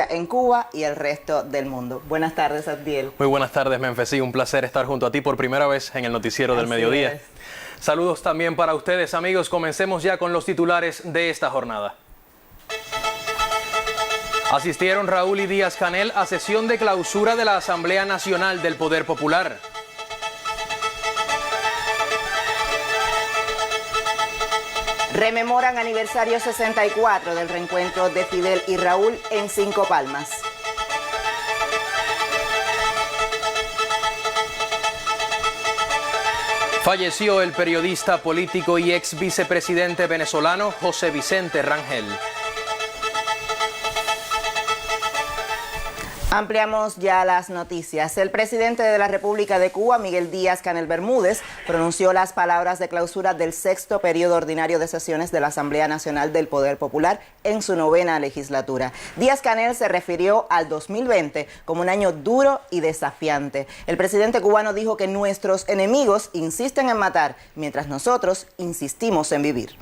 en Cuba y el resto del mundo. Buenas tardes, Abdiel. Muy buenas tardes, Menfesí. Un placer estar junto a ti por primera vez en el noticiero del mediodía. Saludos también para ustedes, amigos. Comencemos ya con los titulares de esta jornada. Asistieron Raúl y Díaz-Canel a sesión de clausura de la Asamblea Nacional del Poder Popular. Rememoran aniversario 64 del reencuentro de Fidel y Raúl en Cinco Palmas. Falleció el periodista, político y ex vicepresidente venezolano José Vicente Rangel. Ampliamos ya las noticias. El presidente de la República de Cuba, Miguel Díaz-Canel Bermúdez, pronunció las palabras de clausura del 6º periodo ordinario de sesiones de la Asamblea Nacional del Poder Popular en su 9ª legislatura. Díaz-Canel se refirió al 2020 como un año duro y desafiante. El presidente cubano dijo que nuestros enemigos insisten en matar, mientras nosotros insistimos en vivir.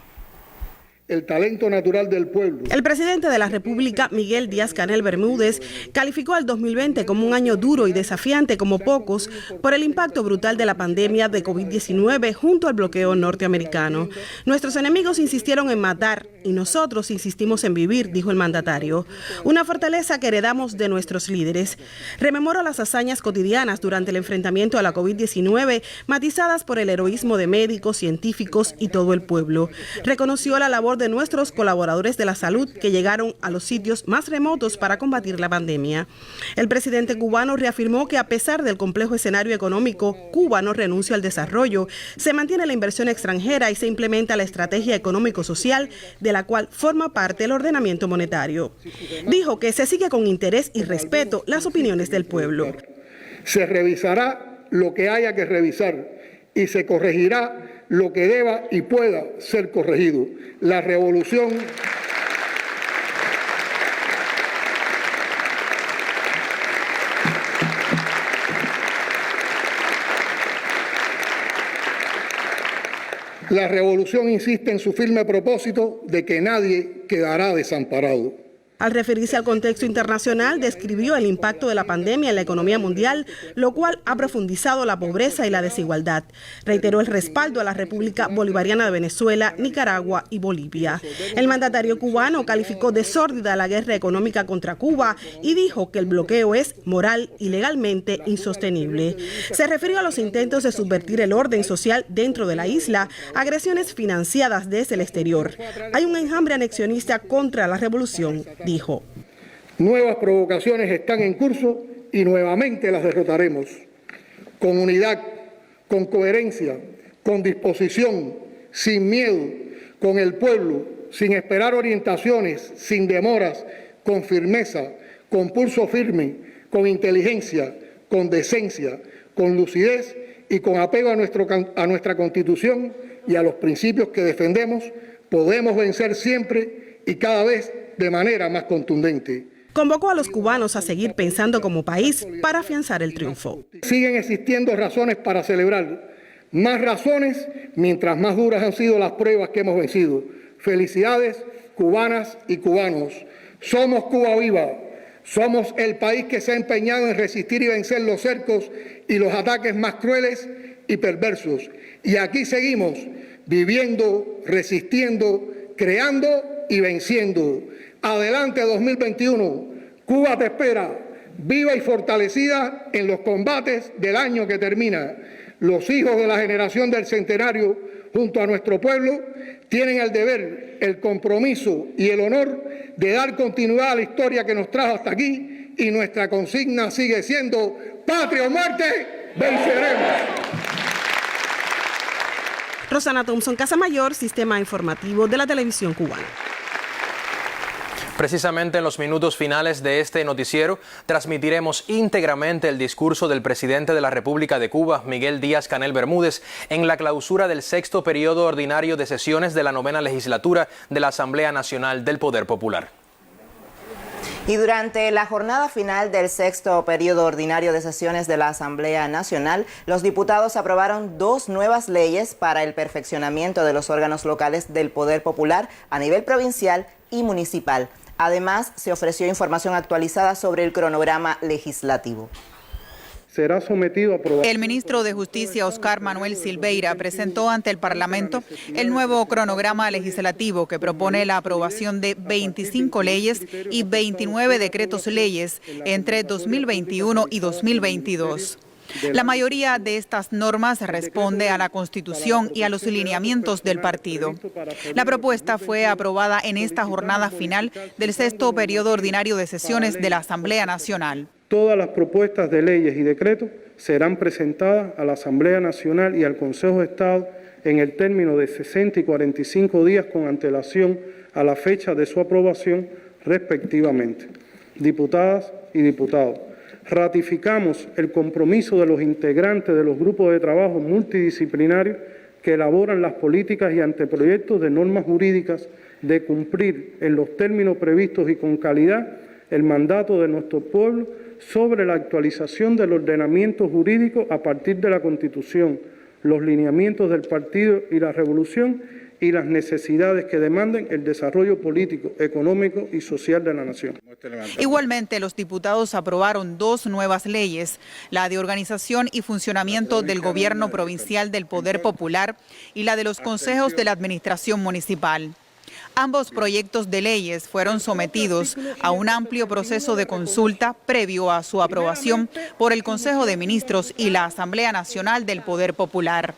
El talento natural del pueblo. El presidente de la República, Miguel Díaz-Canel Bermúdez, calificó al 2020 como un año duro y desafiante como pocos por el impacto brutal de la pandemia de COVID-19 junto al bloqueo norteamericano. Nuestros enemigos insistieron en matar y nosotros insistimos en vivir, dijo el mandatario. Una fortaleza que heredamos de nuestros líderes. Rememoró las hazañas cotidianas durante el enfrentamiento a la COVID-19, matizadas por el heroísmo de médicos, científicos y todo el pueblo. Reconoció la labor de nuestros colaboradores de la salud que llegaron a los sitios más remotos para combatir la pandemia. El presidente cubano reafirmó que a pesar del complejo escenario económico, Cuba no renuncia al desarrollo, se mantiene la inversión extranjera y se implementa la estrategia económico-social de la cual forma parte el ordenamiento monetario. Dijo que se sigue con interés y respeto las opiniones del pueblo. Se revisará lo que haya que revisar y se corregirá lo que deba y pueda ser corregido. La revolución insiste en su firme propósito de que nadie quedará desamparado. Al referirse al contexto internacional, describió el impacto de la pandemia en la economía mundial, lo cual ha profundizado la pobreza y la desigualdad. Reiteró el respaldo a la República Bolivariana de Venezuela, Nicaragua y Bolivia. El mandatario cubano calificó de sórdida la guerra económica contra Cuba y dijo que el bloqueo es moral y legalmente insostenible. Se refirió a los intentos de subvertir el orden social dentro de la isla, agresiones financiadas desde el exterior. Hay un enjambre anexionista contra la revolución, dijo. Nuevas provocaciones están en curso y nuevamente las derrotaremos. Con unidad, con coherencia, con disposición, sin miedo, con el pueblo, sin esperar orientaciones, sin demoras, con firmeza, con pulso firme, con inteligencia, con decencia, con lucidez y con apego a nuestra Constitución y a los principios que defendemos, podemos vencer siempre y cada vez de manera más contundente. Convocó a los cubanos a seguir pensando como país para afianzar el triunfo. Siguen existiendo razones para celebrar, más razones mientras más duras han sido las pruebas que hemos vencido. Felicidades, cubanas y cubanos. Somos Cuba viva. Somos el país que se ha empeñado en resistir y vencer los cercos y los ataques más crueles y perversos. Y aquí seguimos viviendo, resistiendo, creando y venciendo. Adelante 2021, Cuba te espera, viva y fortalecida en los combates del año que termina. Los hijos de la generación del centenario, junto a nuestro pueblo, tienen el deber, el compromiso y el honor de dar continuidad a la historia que nos trajo hasta aquí, y nuestra consigna sigue siendo patria o muerte, venceremos. Rosana Thompson, Casa Mayor, Sistema Informativo de la Televisión Cubana. Precisamente en los minutos finales de este noticiero transmitiremos íntegramente el discurso del presidente de la República de Cuba, Miguel Díaz-Canel Bermúdez, en la clausura del 6º periodo ordinario de sesiones de la 9ª legislatura de la Asamblea Nacional del Poder Popular. Y durante la jornada final del 6º periodo ordinario de sesiones de la Asamblea Nacional, los diputados aprobaron 2 nuevas leyes para el perfeccionamiento de los órganos locales del Poder Popular a nivel provincial y municipal. Además, se ofreció información actualizada sobre el cronograma legislativo. Será sometido a aprobación. El ministro de Justicia, Oscar Manuel Silveira, presentó ante el Parlamento el nuevo cronograma legislativo que propone la aprobación de 25 leyes y 29 decretos leyes entre 2021 y 2022. La mayoría de estas normas responde a la Constitución y a los lineamientos del partido. La propuesta fue aprobada en esta jornada final del sexto periodo ordinario de sesiones de la Asamblea Nacional. Todas las propuestas de leyes y decretos serán presentadas a la Asamblea Nacional y al Consejo de Estado en el término de 60 y 45 días con antelación a la fecha de su aprobación respectivamente. Diputadas y diputados, ratificamos el compromiso de los integrantes de los grupos de trabajo multidisciplinarios que elaboran las políticas y anteproyectos de normas jurídicas de cumplir en los términos previstos y con calidad el mandato de nuestro pueblo sobre la actualización del ordenamiento jurídico a partir de la Constitución, los lineamientos del partido y la revolución y las necesidades que demanden el desarrollo político, económico y social de la nación. Igualmente, los diputados aprobaron dos nuevas leyes, la de organización y funcionamiento del Gobierno Provincial del Poder Popular y la de los consejos de la Administración Municipal. Ambos proyectos de leyes fueron sometidos a un amplio proceso de consulta previo a su aprobación por el Consejo de Ministros y la Asamblea Nacional del Poder Popular.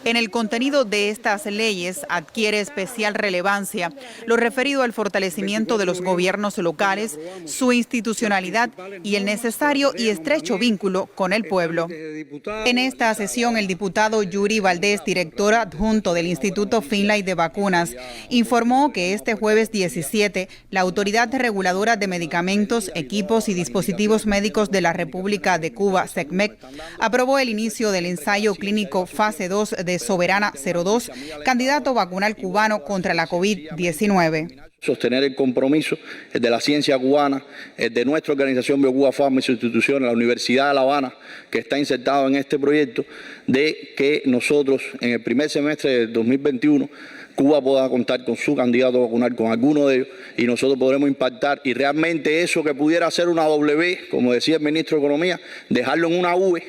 En el contenido de estas leyes adquiere especial relevancia lo referido al fortalecimiento de los gobiernos locales, su institucionalidad y el necesario y estrecho vínculo con el pueblo. En esta sesión, el diputado Yuri Valdés, director adjunto del Instituto Finlay de Vacunas, informó que este jueves 17, la Autoridad Reguladora de Medicamentos, Equipos y Dispositivos Médicos de la República de Cuba, SECMEC, aprobó el inicio del ensayo clínico fase 2 de Soberana 02, candidato vacunal cubano contra la COVID-19. Sostener el compromiso de la ciencia cubana, de nuestra organización BioCuba Pharma y sus instituciones, la Universidad de La Habana, que está insertado en este proyecto, de que nosotros en el primer semestre del 2021 Cuba pueda contar con su candidato vacunal, con alguno de ellos, y nosotros podremos impactar. Y realmente eso que pudiera ser una W, como decía el ministro de Economía, dejarlo en una V,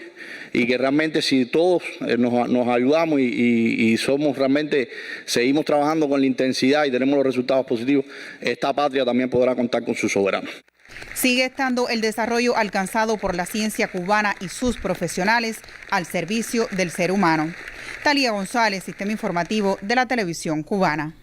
y que realmente si todos nos ayudamos y somos realmente, seguimos trabajando con la intensidad y tenemos los resultados positivos, esta patria también podrá contar con su soberano. Sigue estando el desarrollo alcanzado por la ciencia cubana y sus profesionales al servicio del ser humano. Talía González, Sistema Informativo de la Televisión Cubana.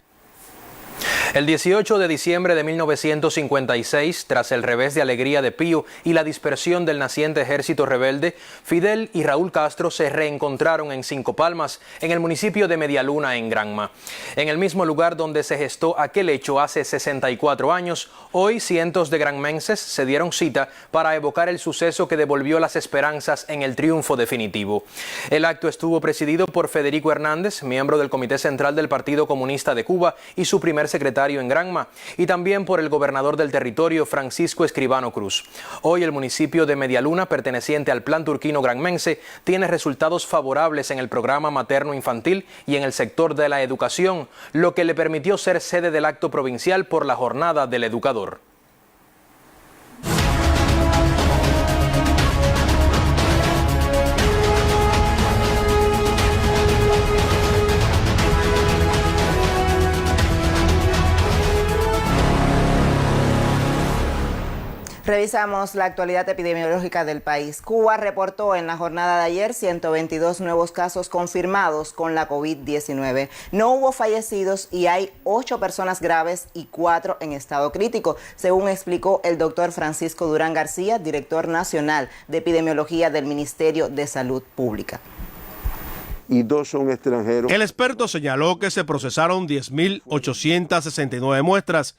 El 18 de diciembre de 1956, tras el revés de Alegría de Pío y la dispersión del naciente ejército rebelde, Fidel y Raúl Castro se reencontraron en Cinco Palmas, en el municipio de Medialuna, en Granma. En el mismo lugar donde se gestó aquel hecho hace 64 años, hoy cientos de granmenses se dieron cita para evocar el suceso que devolvió las esperanzas en el triunfo definitivo. El acto estuvo presidido por Federico Hernández, miembro del Comité Central del Partido Comunista de Cuba y su primer secretario en Granma, y también por el gobernador del territorio, Francisco Escribano Cruz. Hoy el municipio de Medialuna, perteneciente al Plan Turquino Granmense, tiene resultados favorables en el programa materno-infantil y en el sector de la educación, lo que le permitió ser sede del acto provincial por la Jornada del Educador. Revisamos la actualidad epidemiológica del país. Cuba reportó en la jornada de ayer 122 nuevos casos confirmados con la COVID-19. No hubo fallecidos y hay 8 personas graves y 4 en estado crítico, según explicó el doctor Francisco Durán García, director nacional de epidemiología del Ministerio de Salud Pública. Y 2 son extranjeros. El experto señaló que se procesaron 10.869 muestras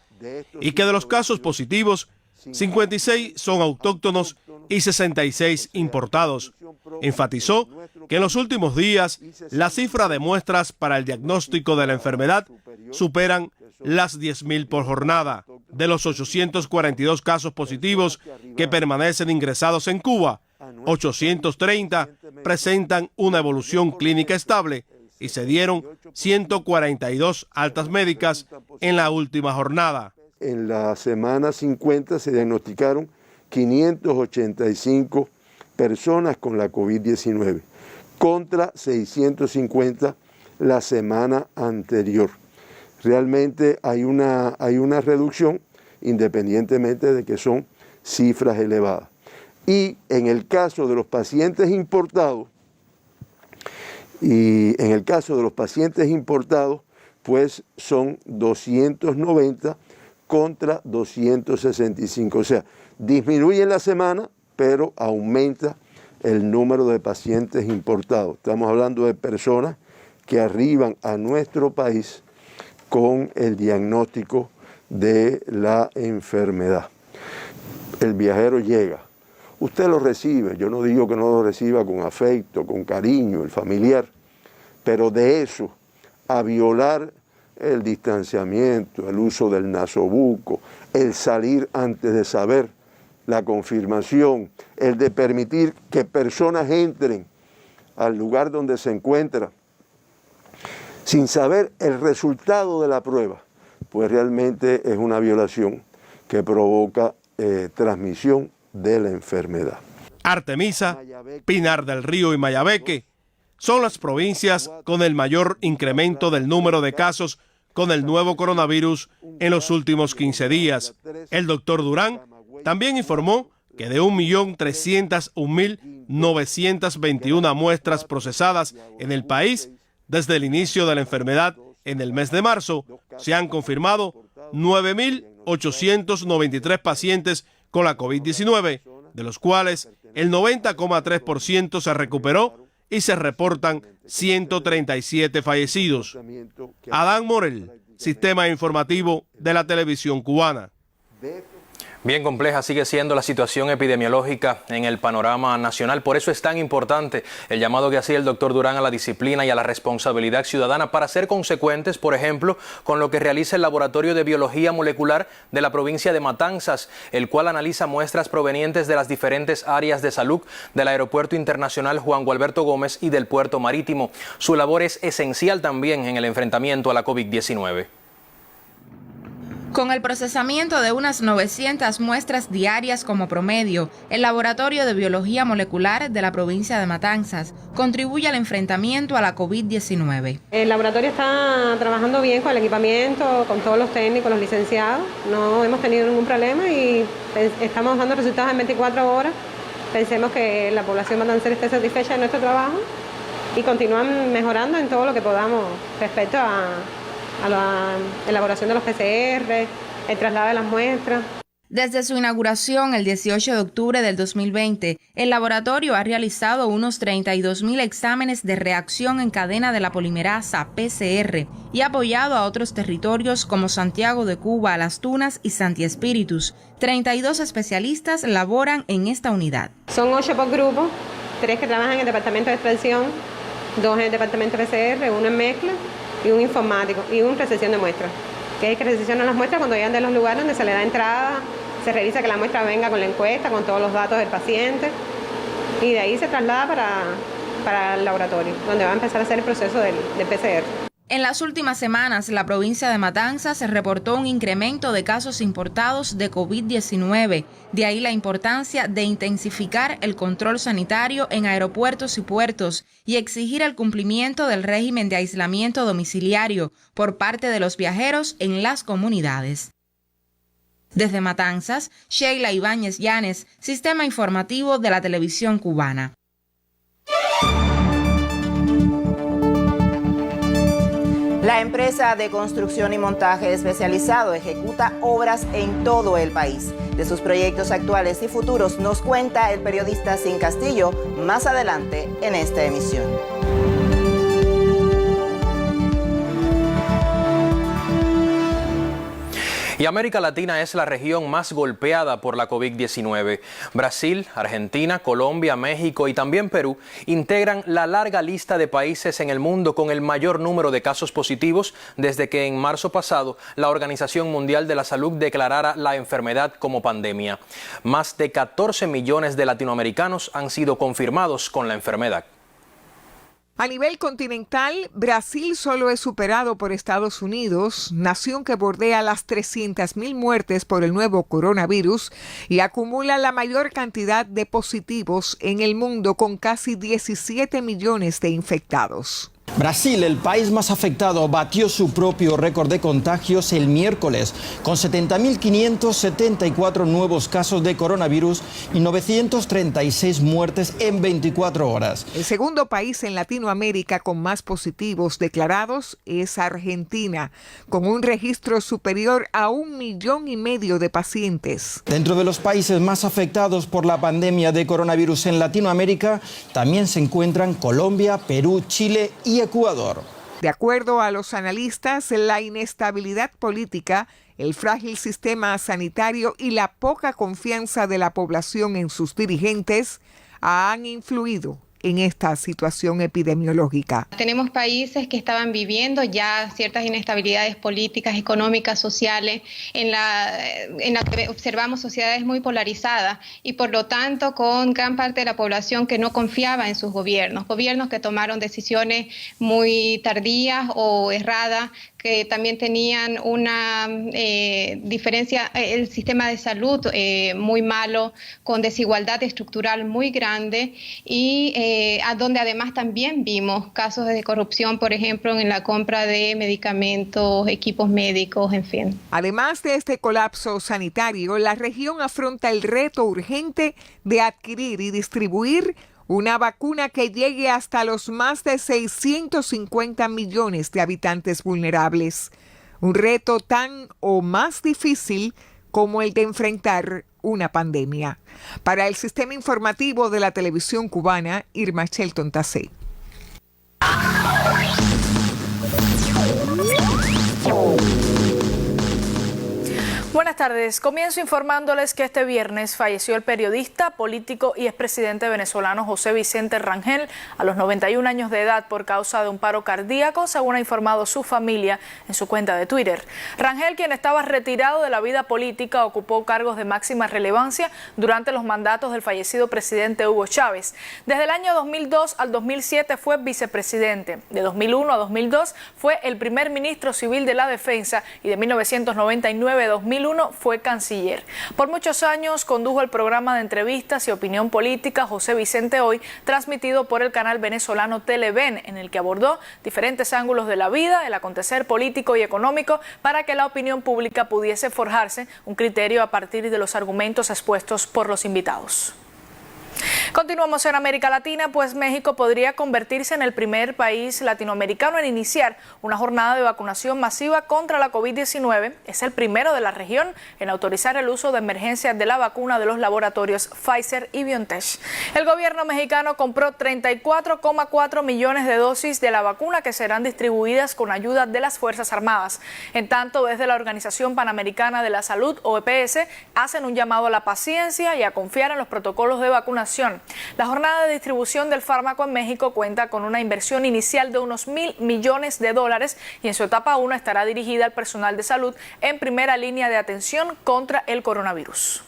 y que de los casos positivos, 56 son autóctonos y 66 importados. Enfatizó que en los últimos días la cifra de muestras para el diagnóstico de la enfermedad superan las 10.000 por jornada. De los 842 casos positivos que permanecen ingresados en Cuba, 830 presentan una evolución clínica estable y se dieron 142 altas médicas en la última jornada. en la semana 50 se diagnosticaron 585 personas con la COVID-19 contra 650 la semana anterior. Realmente hay una reducción independientemente de que son cifras elevadas. Y en el caso de los pacientes importados, pues son 290 contra 265. O sea, disminuye en la semana, pero aumenta el número de pacientes importados. Estamos hablando de personas que arriban a nuestro país con el diagnóstico de la enfermedad. El viajero llega, usted lo recibe, yo no digo que no lo reciba con afecto, con cariño, el familiar, pero de eso a violar el distanciamiento, el uso del nasobuco, el salir antes de saber la confirmación, el de permitir que personas entren al lugar donde se encuentra sin saber el resultado de la prueba, pues realmente es una violación que provoca transmisión de la enfermedad. Artemisa, Pinar del Río y Mayabeque son las provincias con el mayor incremento del número de casos con el nuevo coronavirus en los últimos 15 días. El doctor Durán también informó que de 1.301.921 muestras procesadas en el país desde el inicio de la enfermedad en el mes de marzo, se han confirmado 9.893 pacientes con la COVID-19, de los cuales el 90,3% se recuperó y se reportan 137 fallecidos. Adán Morel, Sistema Informativo de la Televisión Cubana. Bien compleja sigue siendo la situación epidemiológica en el panorama nacional. Por eso es tan importante el llamado que hacía el doctor Durán a la disciplina y a la responsabilidad ciudadana para ser consecuentes, por ejemplo, con lo que realiza el Laboratorio de Biología Molecular de la provincia de Matanzas, el cual analiza muestras provenientes de las diferentes áreas de salud del Aeropuerto Internacional Juan Gualberto Gómez y del Puerto Marítimo. Su labor es esencial también en el enfrentamiento a la COVID-19. Con el procesamiento de unas 900 muestras diarias como promedio, el Laboratorio de Biología Molecular de la provincia de Matanzas contribuye al enfrentamiento a la COVID-19. El laboratorio está trabajando bien con el equipamiento, con todos los técnicos, los licenciados. No hemos tenido ningún problema y estamos dando resultados en 24 horas. Pensemos que la población matancera esté satisfecha de nuestro trabajo y continúan mejorando en todo lo que podamos respecto a la elaboración de los PCR, el traslado de las muestras. Desde su inauguración el 18 de octubre del 2020, el laboratorio ha realizado unos 32.000 exámenes de reacción en cadena de la polimerasa PCR y ha apoyado a otros territorios como Santiago de Cuba, Las Tunas y Santi Espíritus. 32 especialistas laboran en esta unidad. Son 8 por grupo, 3 que trabajan en el departamento de extracción, 2 en el departamento de PCR, 1 en mezcla y un informático y un recepción de muestras, que es que recepcionan las muestras cuando llegan de los lugares donde se le da entrada, se revisa que la muestra venga con la encuesta, con todos los datos del paciente y de ahí se traslada para el laboratorio, donde va a empezar a hacer el proceso del PCR. En las últimas semanas, la provincia de Matanzas reportó un incremento de casos importados de COVID-19. De ahí la importancia de intensificar el control sanitario en aeropuertos y puertos y exigir el cumplimiento del régimen de aislamiento domiciliario por parte de los viajeros en las comunidades. Desde Matanzas, Sheila Ibáñez Llanes, Sistema Informativo de la Televisión Cubana. La empresa de construcción y montaje especializado ejecuta obras en todo el país. De sus proyectos actuales y futuros nos cuenta el periodista Sin Castillo más adelante en esta emisión. Y América Latina es la región más golpeada por la COVID-19. Brasil, Argentina, Colombia, México y también Perú integran la larga lista de países en el mundo con el mayor número de casos positivos desde que en marzo pasado la Organización Mundial de la Salud declarara la enfermedad como pandemia. Más de 14 millones de latinoamericanos han sido confirmados con la enfermedad. A nivel continental, Brasil solo es superado por Estados Unidos, nación que bordea las 300.000 muertes por el nuevo coronavirus y acumula la mayor cantidad de positivos en el mundo con casi 17 millones de infectados. Brasil, el país más afectado, batió su propio récord de contagios el miércoles, con 70.574 nuevos casos de coronavirus y 936 muertes en 24 horas. El segundo país en Latinoamérica con más positivos declarados es Argentina, con un registro superior a 1,5 millones de pacientes. Dentro de los países más afectados por la pandemia de coronavirus en Latinoamérica, también se encuentran Colombia, Perú, Chile y Ecuador. De acuerdo a los analistas, la inestabilidad política, el frágil sistema sanitario y la poca confianza de la población en sus dirigentes han influido en esta situación epidemiológica. Tenemos países que estaban viviendo ya ciertas inestabilidades políticas, económicas, sociales, en la que observamos sociedades muy polarizadas y por lo tanto con gran parte de la población que no confiaba en sus gobiernos que tomaron decisiones muy tardías o erradas, que también tenían una diferencia, el sistema de salud muy malo, con desigualdad estructural muy grande y a donde además también vimos casos de corrupción, por ejemplo, en la compra de medicamentos, equipos médicos, en fin. Además de este colapso sanitario, la región afronta el reto urgente de adquirir y distribuir una vacuna que llegue hasta los más de 650 millones de habitantes vulnerables. Un reto tan o más difícil como el de enfrentar una pandemia. Para el Sistema Informativo de la Televisión Cubana, Irma Shelton Tacé. Buenas tardes. Comienzo informándoles que este viernes falleció el periodista, político y expresidente venezolano José Vicente Rangel a los 91 años de edad por causa de un paro cardíaco, según ha informado su familia en su cuenta de Twitter. Rangel, quien estaba retirado de la vida política, ocupó cargos de máxima relevancia durante los mandatos del fallecido presidente Hugo Chávez. Desde el año 2002 al 2007 fue vicepresidente. De 2001 a 2002 fue el primer ministro civil de la Defensa y de 1999 a 2001 fue canciller. Por muchos años condujo el programa de entrevistas y opinión política José Vicente Hoy, transmitido por el canal venezolano Televen, en el que abordó diferentes ángulos de la vida, el acontecer político y económico, para que la opinión pública pudiese forjarse un criterio a partir de los argumentos expuestos por los invitados. Continuamos en América Latina, pues México podría convertirse en el primer país latinoamericano en iniciar una jornada de vacunación masiva contra la COVID-19. Es el primero de la región en autorizar el uso de emergencia de la vacuna de los laboratorios Pfizer y BioNTech. El gobierno mexicano compró 34,4 millones de dosis de la vacuna que serán distribuidas con ayuda de las Fuerzas Armadas. En tanto, desde la Organización Panamericana de la Salud, OPS, hacen un llamado a la paciencia y a confiar en los protocolos de vacunación. La jornada de distribución del fármaco en México cuenta con una inversión inicial de unos $1,000 millones y en su etapa 1 estará dirigida al personal de salud en primera línea de atención contra el coronavirus.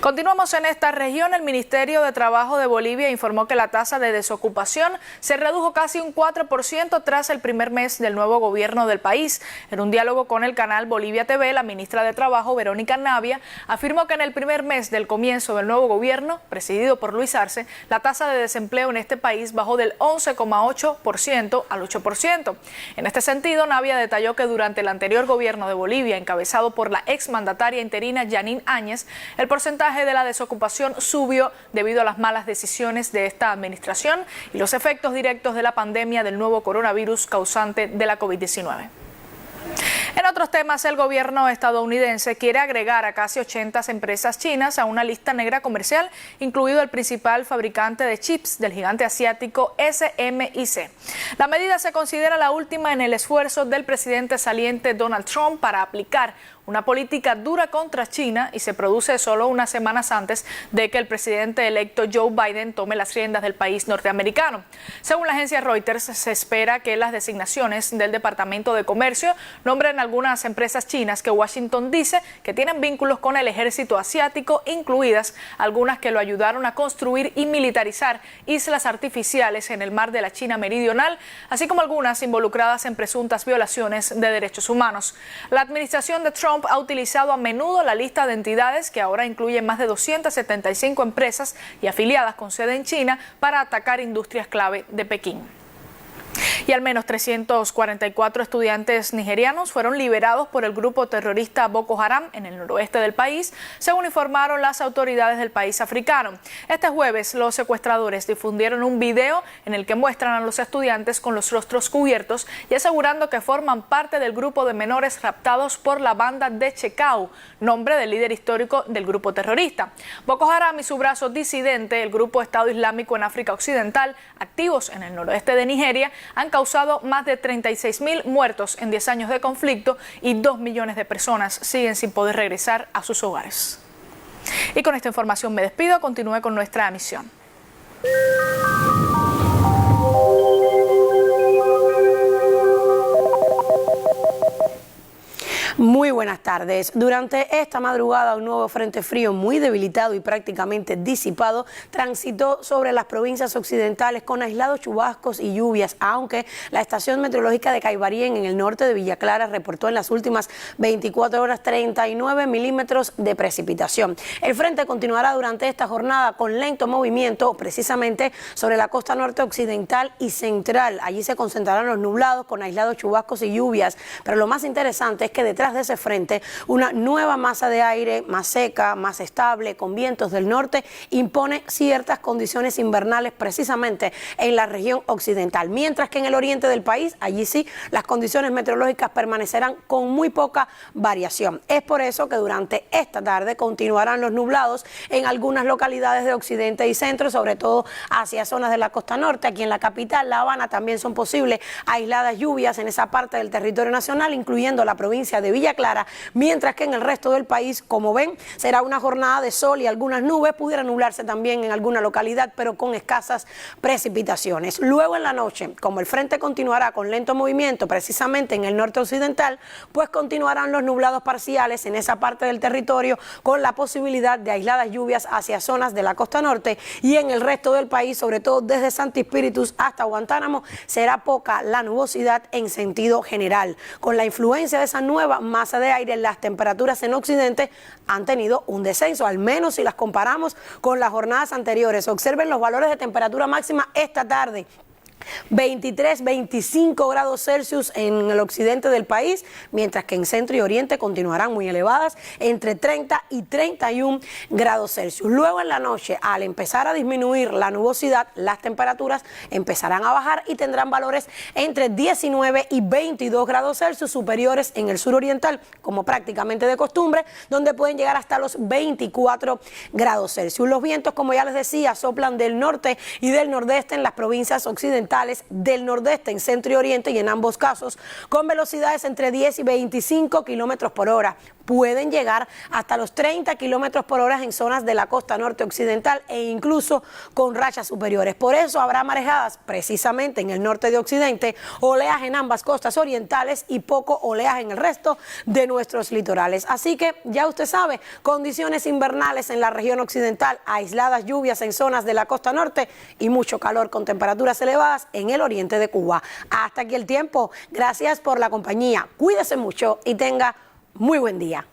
Continuamos en esta región. El Ministerio de Trabajo de Bolivia informó que la tasa de desocupación se redujo casi un 4% tras el primer mes del nuevo gobierno del país. En un diálogo con el canal Bolivia TV, la ministra de Trabajo, Verónica Navia, afirmó que en el primer mes del comienzo del nuevo gobierno, presidido por Luis Arce, la tasa de desempleo en este país bajó del 11,8% al 8%. En este sentido, Navia detalló que durante el anterior gobierno de Bolivia, encabezado por la exmandataria interina Yanín Áñez, el porcentaje de la desocupación subió debido a las malas decisiones de esta administración y los efectos directos de la pandemia del nuevo coronavirus causante de la COVID-19. En otros temas, el gobierno estadounidense quiere agregar a casi 80 empresas chinas a una lista negra comercial, incluido el principal fabricante de chips del gigante asiático SMIC. La medida se considera la última en el esfuerzo del presidente saliente Donald Trump para aplicar una política dura contra China y se produce solo unas semanas antes de que el presidente electo Joe Biden tome las riendas del país norteamericano. Según la agencia Reuters, se espera que las designaciones del Departamento de Comercio nombren algunas empresas chinas que Washington dice que tienen vínculos con el ejército asiático, incluidas algunas que lo ayudaron a construir y militarizar islas artificiales en el mar de la China meridional, así como algunas involucradas en presuntas violaciones de derechos humanos. La administración de Trump ha utilizado a menudo la lista de entidades, que ahora incluye más de 275 empresas y afiliadas con sede en China, para atacar industrias clave de Pekín. Y al menos 344 estudiantes nigerianos fueron liberados por el grupo terrorista Boko Haram en el noroeste del país, según informaron las autoridades del país africano. Este jueves, los secuestradores difundieron un video en el que muestran a los estudiantes con los rostros cubiertos y asegurando que forman parte del grupo de menores raptados por la banda de Chekau, nombre del líder histórico del grupo terrorista. Boko Haram y su brazo disidente, el grupo Estado Islámico en África Occidental, activos en el noroeste de Nigeria, han causado más de 36.000 muertos en 10 años de conflicto y 2 millones de personas siguen sin poder regresar a sus hogares. Y con esta información me despido. Continúe con nuestra emisión. Muy buenas tardes. Durante esta madrugada, un nuevo frente frío muy debilitado y prácticamente disipado transitó sobre las provincias occidentales con aislados chubascos y lluvias, aunque la estación meteorológica de Caibarien en el norte de Villa Clara reportó en las últimas 24 horas 39 milímetros de precipitación. El frente continuará durante esta jornada con lento movimiento precisamente sobre la costa norte occidental y central. Allí se concentrarán los nublados con aislados chubascos y lluvias, pero lo más interesante es que detrás de ese frente, una nueva masa de aire más seca, más estable, con vientos del norte, impone ciertas condiciones invernales precisamente en la región occidental, mientras que en el oriente del país, allí sí, las condiciones meteorológicas permanecerán con muy poca variación. Es por eso que durante esta tarde continuarán los nublados en algunas localidades de occidente y centro, sobre todo hacia zonas de la costa norte. Aquí en la capital, La Habana, también son posibles aisladas lluvias en esa parte del territorio nacional, incluyendo la provincia de Villa Clara, mientras que en el resto del país, como ven, será una jornada de sol y algunas nubes, pudiera nublarse también en alguna localidad, pero con escasas precipitaciones. Luego en la noche, como el frente continuará con lento movimiento precisamente en el norte occidental, pues continuarán los nublados parciales en esa parte del territorio, con la posibilidad de aisladas lluvias hacia zonas de la costa norte, y en el resto del país, sobre todo desde Santi Espíritus hasta Guantánamo, será poca la nubosidad en sentido general. Con la influencia de esa nueva masa de aire, las temperaturas en occidente han tenido un descenso, al menos si las comparamos con las jornadas anteriores. Observen los valores de temperatura máxima esta tarde. 23, 25 grados Celsius en el occidente del país, mientras que en centro y oriente continuarán muy elevadas, entre 30 y 31 grados Celsius. Luego en la noche, al empezar a disminuir la nubosidad, las temperaturas empezarán a bajar y tendrán valores entre 19 y 22 grados Celsius, superiores en el sur oriental, como prácticamente de costumbre, donde pueden llegar hasta los 24 grados Celsius. Los vientos, como ya les decía, soplan del norte y del nordeste en las provincias occidentales, del nordeste en centro y oriente, y en ambos casos con velocidades entre 10 y 25 kilómetros por hora. Pueden llegar hasta los 30 kilómetros por hora en zonas de la costa norte occidental e incluso con rachas superiores. Por eso habrá marejadas precisamente en el norte de occidente, oleaje en ambas costas orientales y poco oleaje en el resto de nuestros litorales. Así que ya usted sabe, condiciones invernales en la región occidental, aisladas lluvias en zonas de la costa norte y mucho calor con temperaturas elevadas en el oriente de Cuba. Hasta aquí el tiempo. Gracias por la compañía. Cuídese mucho y tenga muy buen día.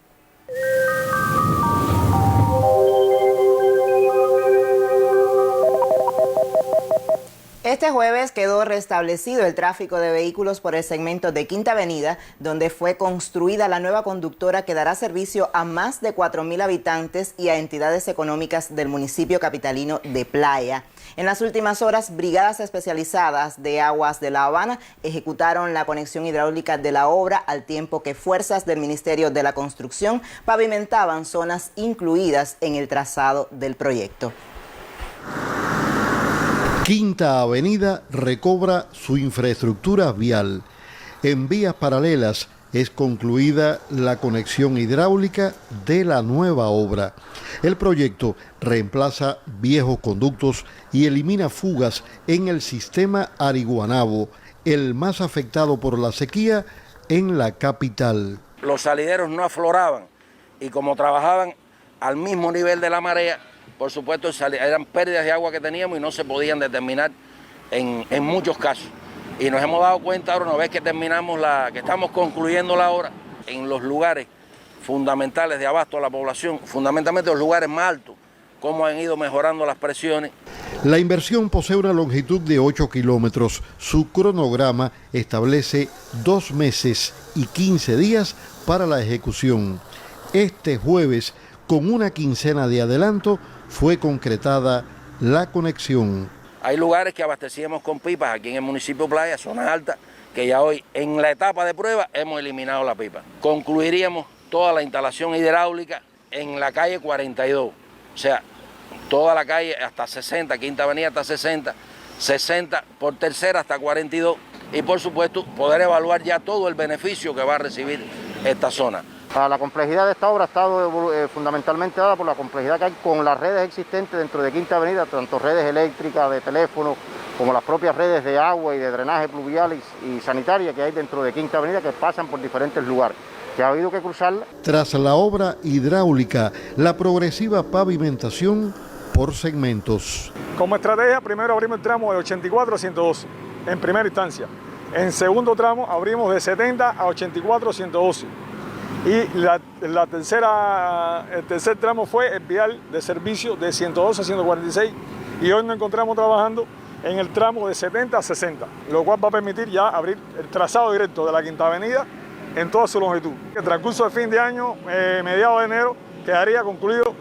Este jueves quedó restablecido el tráfico de vehículos por el segmento de Quinta Avenida, donde fue construida la nueva conductora que dará servicio a más de 4.000 habitantes y a entidades económicas del municipio capitalino de Playa. En las últimas horas, brigadas especializadas de aguas de La Habana ejecutaron la conexión hidráulica de la obra, al tiempo que fuerzas del Ministerio de la Construcción pavimentaban zonas incluidas en el trazado del proyecto. Quinta Avenida recobra su infraestructura vial. En vías paralelas es concluida la conexión hidráulica de la nueva obra. El proyecto reemplaza viejos conductos y elimina fugas en el sistema Ariguanabo, el más afectado por la sequía en la capital. Los salideros no afloraban y como trabajaban al mismo nivel de la marea, por supuesto eran pérdidas de agua que teníamos y no se podían determinar en muchos casos. Y nos hemos dado cuenta ahora, una vez que terminamos que estamos concluyendo la obra, en los lugares fundamentales de abasto a la población, fundamentalmente los lugares más altos, cómo han ido mejorando las presiones. La inversión posee una longitud de 8 kilómetros. Su cronograma establece 2 meses y 15 días para la ejecución. Este jueves, con una quincena de adelanto, fue concretada la conexión. Hay lugares que abastecíamos con pipas aquí en el municipio Playa, zona alta, que ya hoy en la etapa de prueba hemos eliminado la pipa. Concluiríamos toda la instalación hidráulica en la calle 42, o sea, toda la calle hasta 60, Quinta Avenida hasta 60, 60 por tercera hasta 42 y por supuesto poder evaluar ya todo el beneficio que va a recibir esta zona. La complejidad de esta obra ha estado fundamentalmente dada por la complejidad que hay con las redes existentes dentro de Quinta Avenida, tanto redes eléctricas, de teléfono, como las propias redes de agua y de drenaje pluvial y sanitaria que hay dentro de Quinta Avenida que pasan por diferentes lugares, que ha habido que cruzarla. Tras la obra hidráulica, la progresiva pavimentación por segmentos. Como estrategia, primero abrimos el tramo de 84 a 112, en primera instancia. En segundo tramo abrimos de 70 a 84 a 112. Y el tercer tramo fue el vial de servicio de 112 a 146 y hoy nos encontramos trabajando en el tramo de 70 a 60, lo cual va a permitir ya abrir el trazado directo de la Quinta Avenida en toda su longitud. El transcurso de fin de año, mediados de enero, quedaría concluido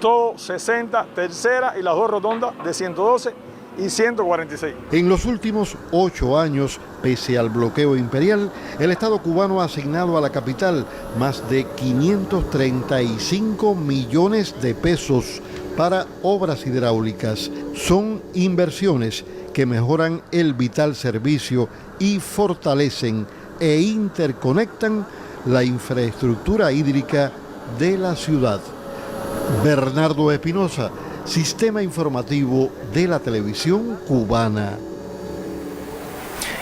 todo 60, tercera y las 2 rotondas de 112 y 146. En los últimos 8 años, pese al bloqueo imperial, el Estado cubano ha asignado a la capital más de 535 millones de pesos para obras hidráulicas. Son inversiones que mejoran el vital servicio y fortalecen e interconectan la infraestructura hídrica de la ciudad. Bernardo Espinosa, Sistema Informativo de la Televisión Cubana.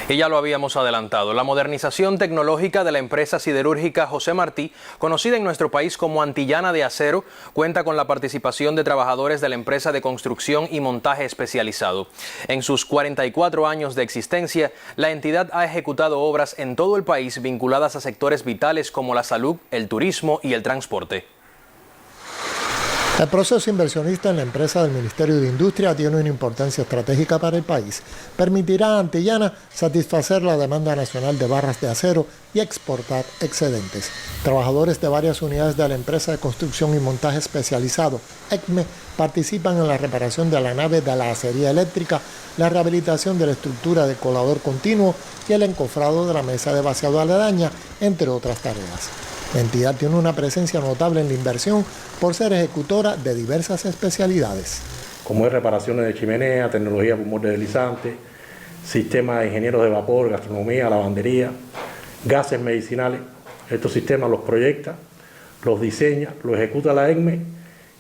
Y ya lo habíamos adelantado, la modernización tecnológica de la empresa siderúrgica José Martí, conocida en nuestro país como Antillana de Acero, cuenta con la participación de trabajadores de la empresa de construcción y montaje especializado. En sus 44 años de existencia, la entidad ha ejecutado obras en todo el país vinculadas a sectores vitales como la salud, el turismo y el transporte. El proceso inversionista en la empresa del Ministerio de Industria tiene una importancia estratégica para el país. Permitirá a Antillana satisfacer la demanda nacional de barras de acero y exportar excedentes. Trabajadores de varias unidades de la empresa de construcción y montaje especializado, ECME, participan en la reparación de la nave de la acería eléctrica, la rehabilitación de la estructura de colador continuo y el encofrado de la mesa de vaciado aledaña, entre otras tareas. La entidad tiene una presencia notable en la inversión por ser ejecutora de diversas especialidades. Como es reparaciones de chimenea, tecnología por molde deslizante, sistemas de ingenieros de vapor, gastronomía, lavandería, gases medicinales. Estos sistemas los proyecta, los diseña, los ejecuta la ECME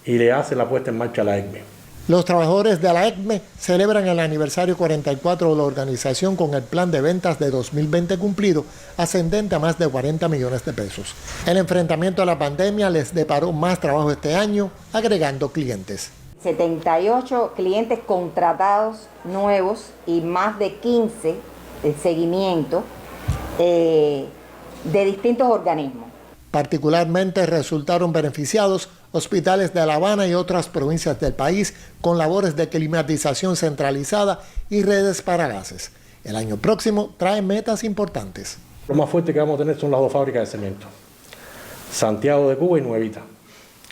y le hace la puesta en marcha a la ECME. Los trabajadores de la ECME celebran el aniversario 44 de la organización con el plan de ventas de 2020 cumplido, ascendente a más de 40 millones de pesos. El enfrentamiento a la pandemia les deparó más trabajo este año, agregando clientes. 78 clientes contratados nuevos y más de 15 de seguimiento de distintos organismos. Particularmente resultaron beneficiados hospitales de La Habana y otras provincias del país con labores de climatización centralizada y redes para gases. El año próximo trae metas importantes. Lo más fuerte que vamos a tener son las 2 fábricas de cemento, Santiago de Cuba y Nuevita.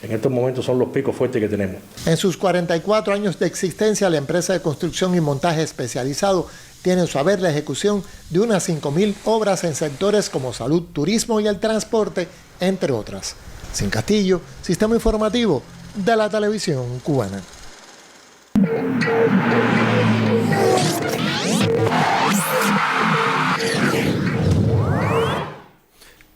En estos momentos son los picos fuertes que tenemos. En sus 44 años de existencia, la empresa de construcción y montaje especializado tiene en su haber la ejecución de unas 5.000 obras en sectores como salud, turismo y el transporte, entre otras. Sin Castillo, Sistema Informativo de la Televisión Cubana.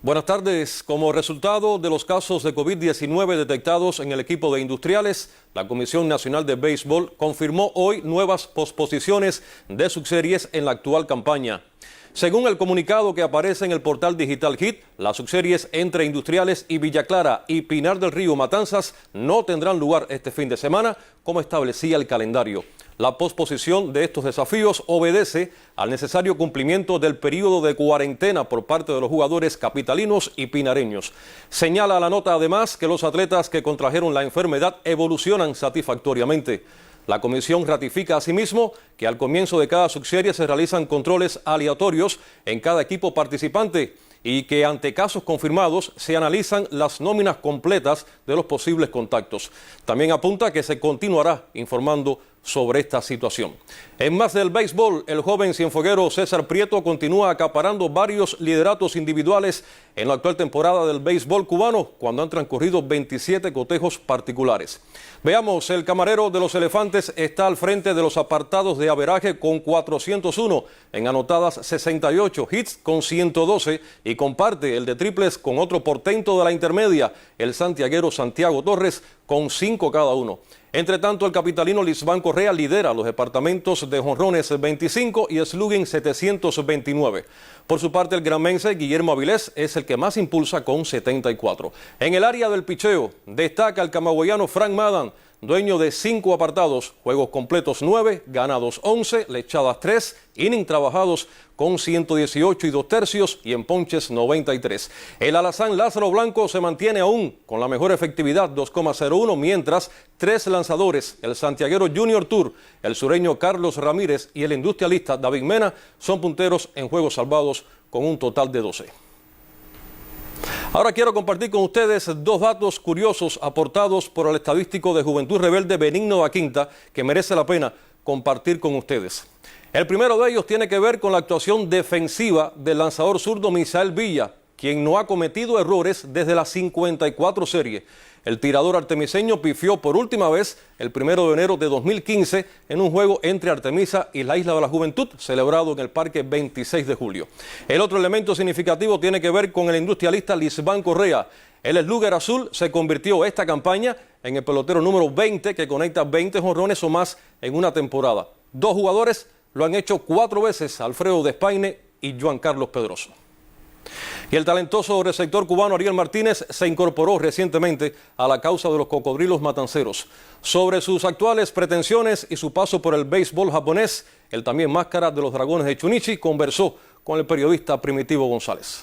Buenas tardes. Como resultado de los casos de COVID-19 detectados en el equipo de Industriales, la Comisión Nacional de Béisbol confirmó hoy nuevas posposiciones de subseries en la actual campaña. Según el comunicado que aparece en el portal digital HIT, las subseries entre Industriales y Villa Clara y Pinar del Río Matanzas no tendrán lugar este fin de semana, como establecía el calendario. La posposición de estos desafíos obedece al necesario cumplimiento del periodo de cuarentena por parte de los jugadores capitalinos y pinareños. Señala la nota además que los atletas que contrajeron la enfermedad evolucionan satisfactoriamente. La comisión ratifica asimismo que al comienzo de cada subserie se realizan controles aleatorios en cada equipo participante y que ante casos confirmados se analizan las nóminas completas de los posibles contactos. También apunta que se continuará informando sobre esta situación. En más del béisbol, el joven cienfueguero César Prieto continúa acaparando varios lideratos individuales en la actual temporada del béisbol cubano, cuando han transcurrido 27 cotejos particulares. Veamos, el camarero de los Elefantes está al frente de los apartados de averaje con 401, en anotadas 68, hits con 112 y comparte el de triples con otro portento de la intermedia, el santiaguero Santiago Torres, con 5 cada uno. Entre tanto, el capitalino Lisván Correa lidera los departamentos de jonrones 25 y slugging 729. Por su parte, el granmense Guillermo Avilés es el que más impulsa con 74. En el área del picheo, destaca el camagüeyano Frank Madden, dueño de 5 apartados, juegos completos 9, ganados 11, lechadas 3, innings trabajados con 118 y 2 tercios y en ponches 93. El alazán Lázaro Blanco se mantiene aún con la mejor efectividad 2,01, mientras 3 lanzadores, el santiaguero Junior Tour, el sureño Carlos Ramírez y el industrialista David Mena, son punteros en juegos salvados con un total de 12. Ahora quiero compartir con ustedes 2 datos curiosos aportados por el estadístico de Juventud Rebelde Benigno da Quinta que merece la pena compartir con ustedes. El primero de ellos tiene que ver con la actuación defensiva del lanzador zurdo Misael Villa, quien no ha cometido errores desde la 54 serie. El tirador artemiseño pifió por última vez el 1 de enero de 2015 en un juego entre Artemisa y la Isla de la Juventud, celebrado en el Parque 26 de julio. El otro elemento significativo tiene que ver con el industrialista Lisván Correa. El slugger azul se convirtió esta campaña en el pelotero número 20 que conecta 20 jonrones o más en una temporada. 2 jugadores lo han hecho 4 veces, Alfredo Despaine y Juan Carlos Pedroso. Y el talentoso receptor cubano Ariel Martínez se incorporó recientemente a la causa de los cocodrilos matanceros. Sobre sus actuales pretensiones y su paso por el béisbol japonés, el también máscara de los Dragones de Chunichi conversó con el periodista Primitivo González.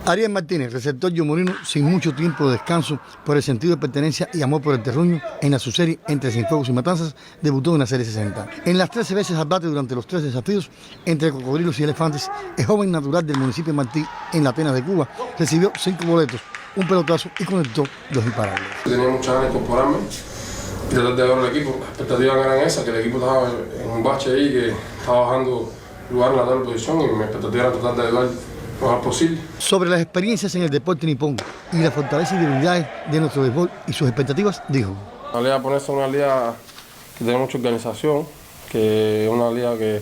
Ariel Martínez, receptor yumorino sin mucho tiempo de descanso por el sentido de pertenencia y amor por el terruño, en la subserie entre Cienfuegos y Matanzas, debutó en la serie 60. En las 13 veces al bate durante los 3 desafíos entre cocodrilos y elefantes, el joven natural del municipio de Martí, en la Atenas de Cuba, recibió 5 boletos, un pelotazo y conectó 2 imparables. Tenía muchas ganas de incorporarme y tratar de ayudar al equipo. Las expectativas eran esas, que el equipo estaba en un bache ahí, que estaba bajando lugar en la tabla de posición, y mi expectativa era tratar de ayudar lo más posible. Sobre las experiencias en el deporte nipón y las fortalezas y debilidades de nuestro béisbol y sus expectativas, dijo: La liga japonesa es una liga que tiene mucha organización, que es una liga que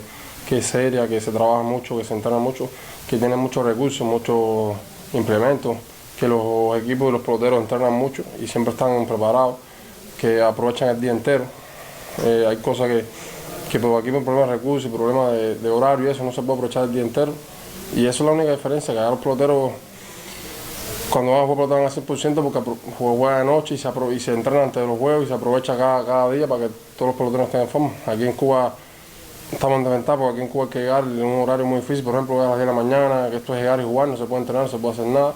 es seria, que se trabaja mucho, que se entrena mucho, que tiene muchos recursos, muchos implementos, que los equipos y los peloteros entrenan mucho y siempre están preparados, que aprovechan el día entero. Hay cosas que por aquí por problemas de recursos y problemas de horario y eso no se puede aprovechar el día entero. Y eso es la única diferencia, que ahora los peloteros, cuando van a jugar, pelotean al 100% porque juegan de noche y se entrenan antes de los juegos y se aprovecha cada día para que todos los peloteros estén en forma. Aquí en Cuba estamos en desventaja porque aquí en Cuba hay que llegar en un horario muy difícil, por ejemplo, a las 10 de la mañana, que esto es llegar y jugar, no se puede entrenar, no se puede hacer nada.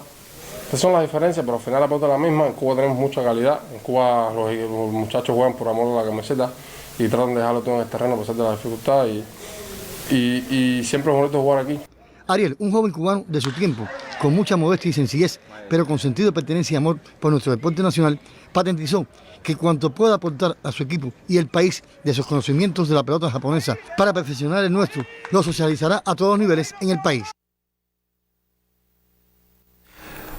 Esas son las diferencias, pero al final la pelota es la misma. En Cuba tenemos mucha calidad, en Cuba los muchachos juegan por amor a la camiseta y tratan de dejarlo todo en el terreno a pesar de la dificultad y siempre es bonito jugar aquí. Ariel, un joven cubano de su tiempo, con mucha modestia y sencillez, pero con sentido de pertenencia y amor por nuestro deporte nacional, patentizó que cuanto pueda aportar a su equipo y el país de sus conocimientos de la pelota japonesa para perfeccionar el nuestro, lo socializará a todos los niveles en el país.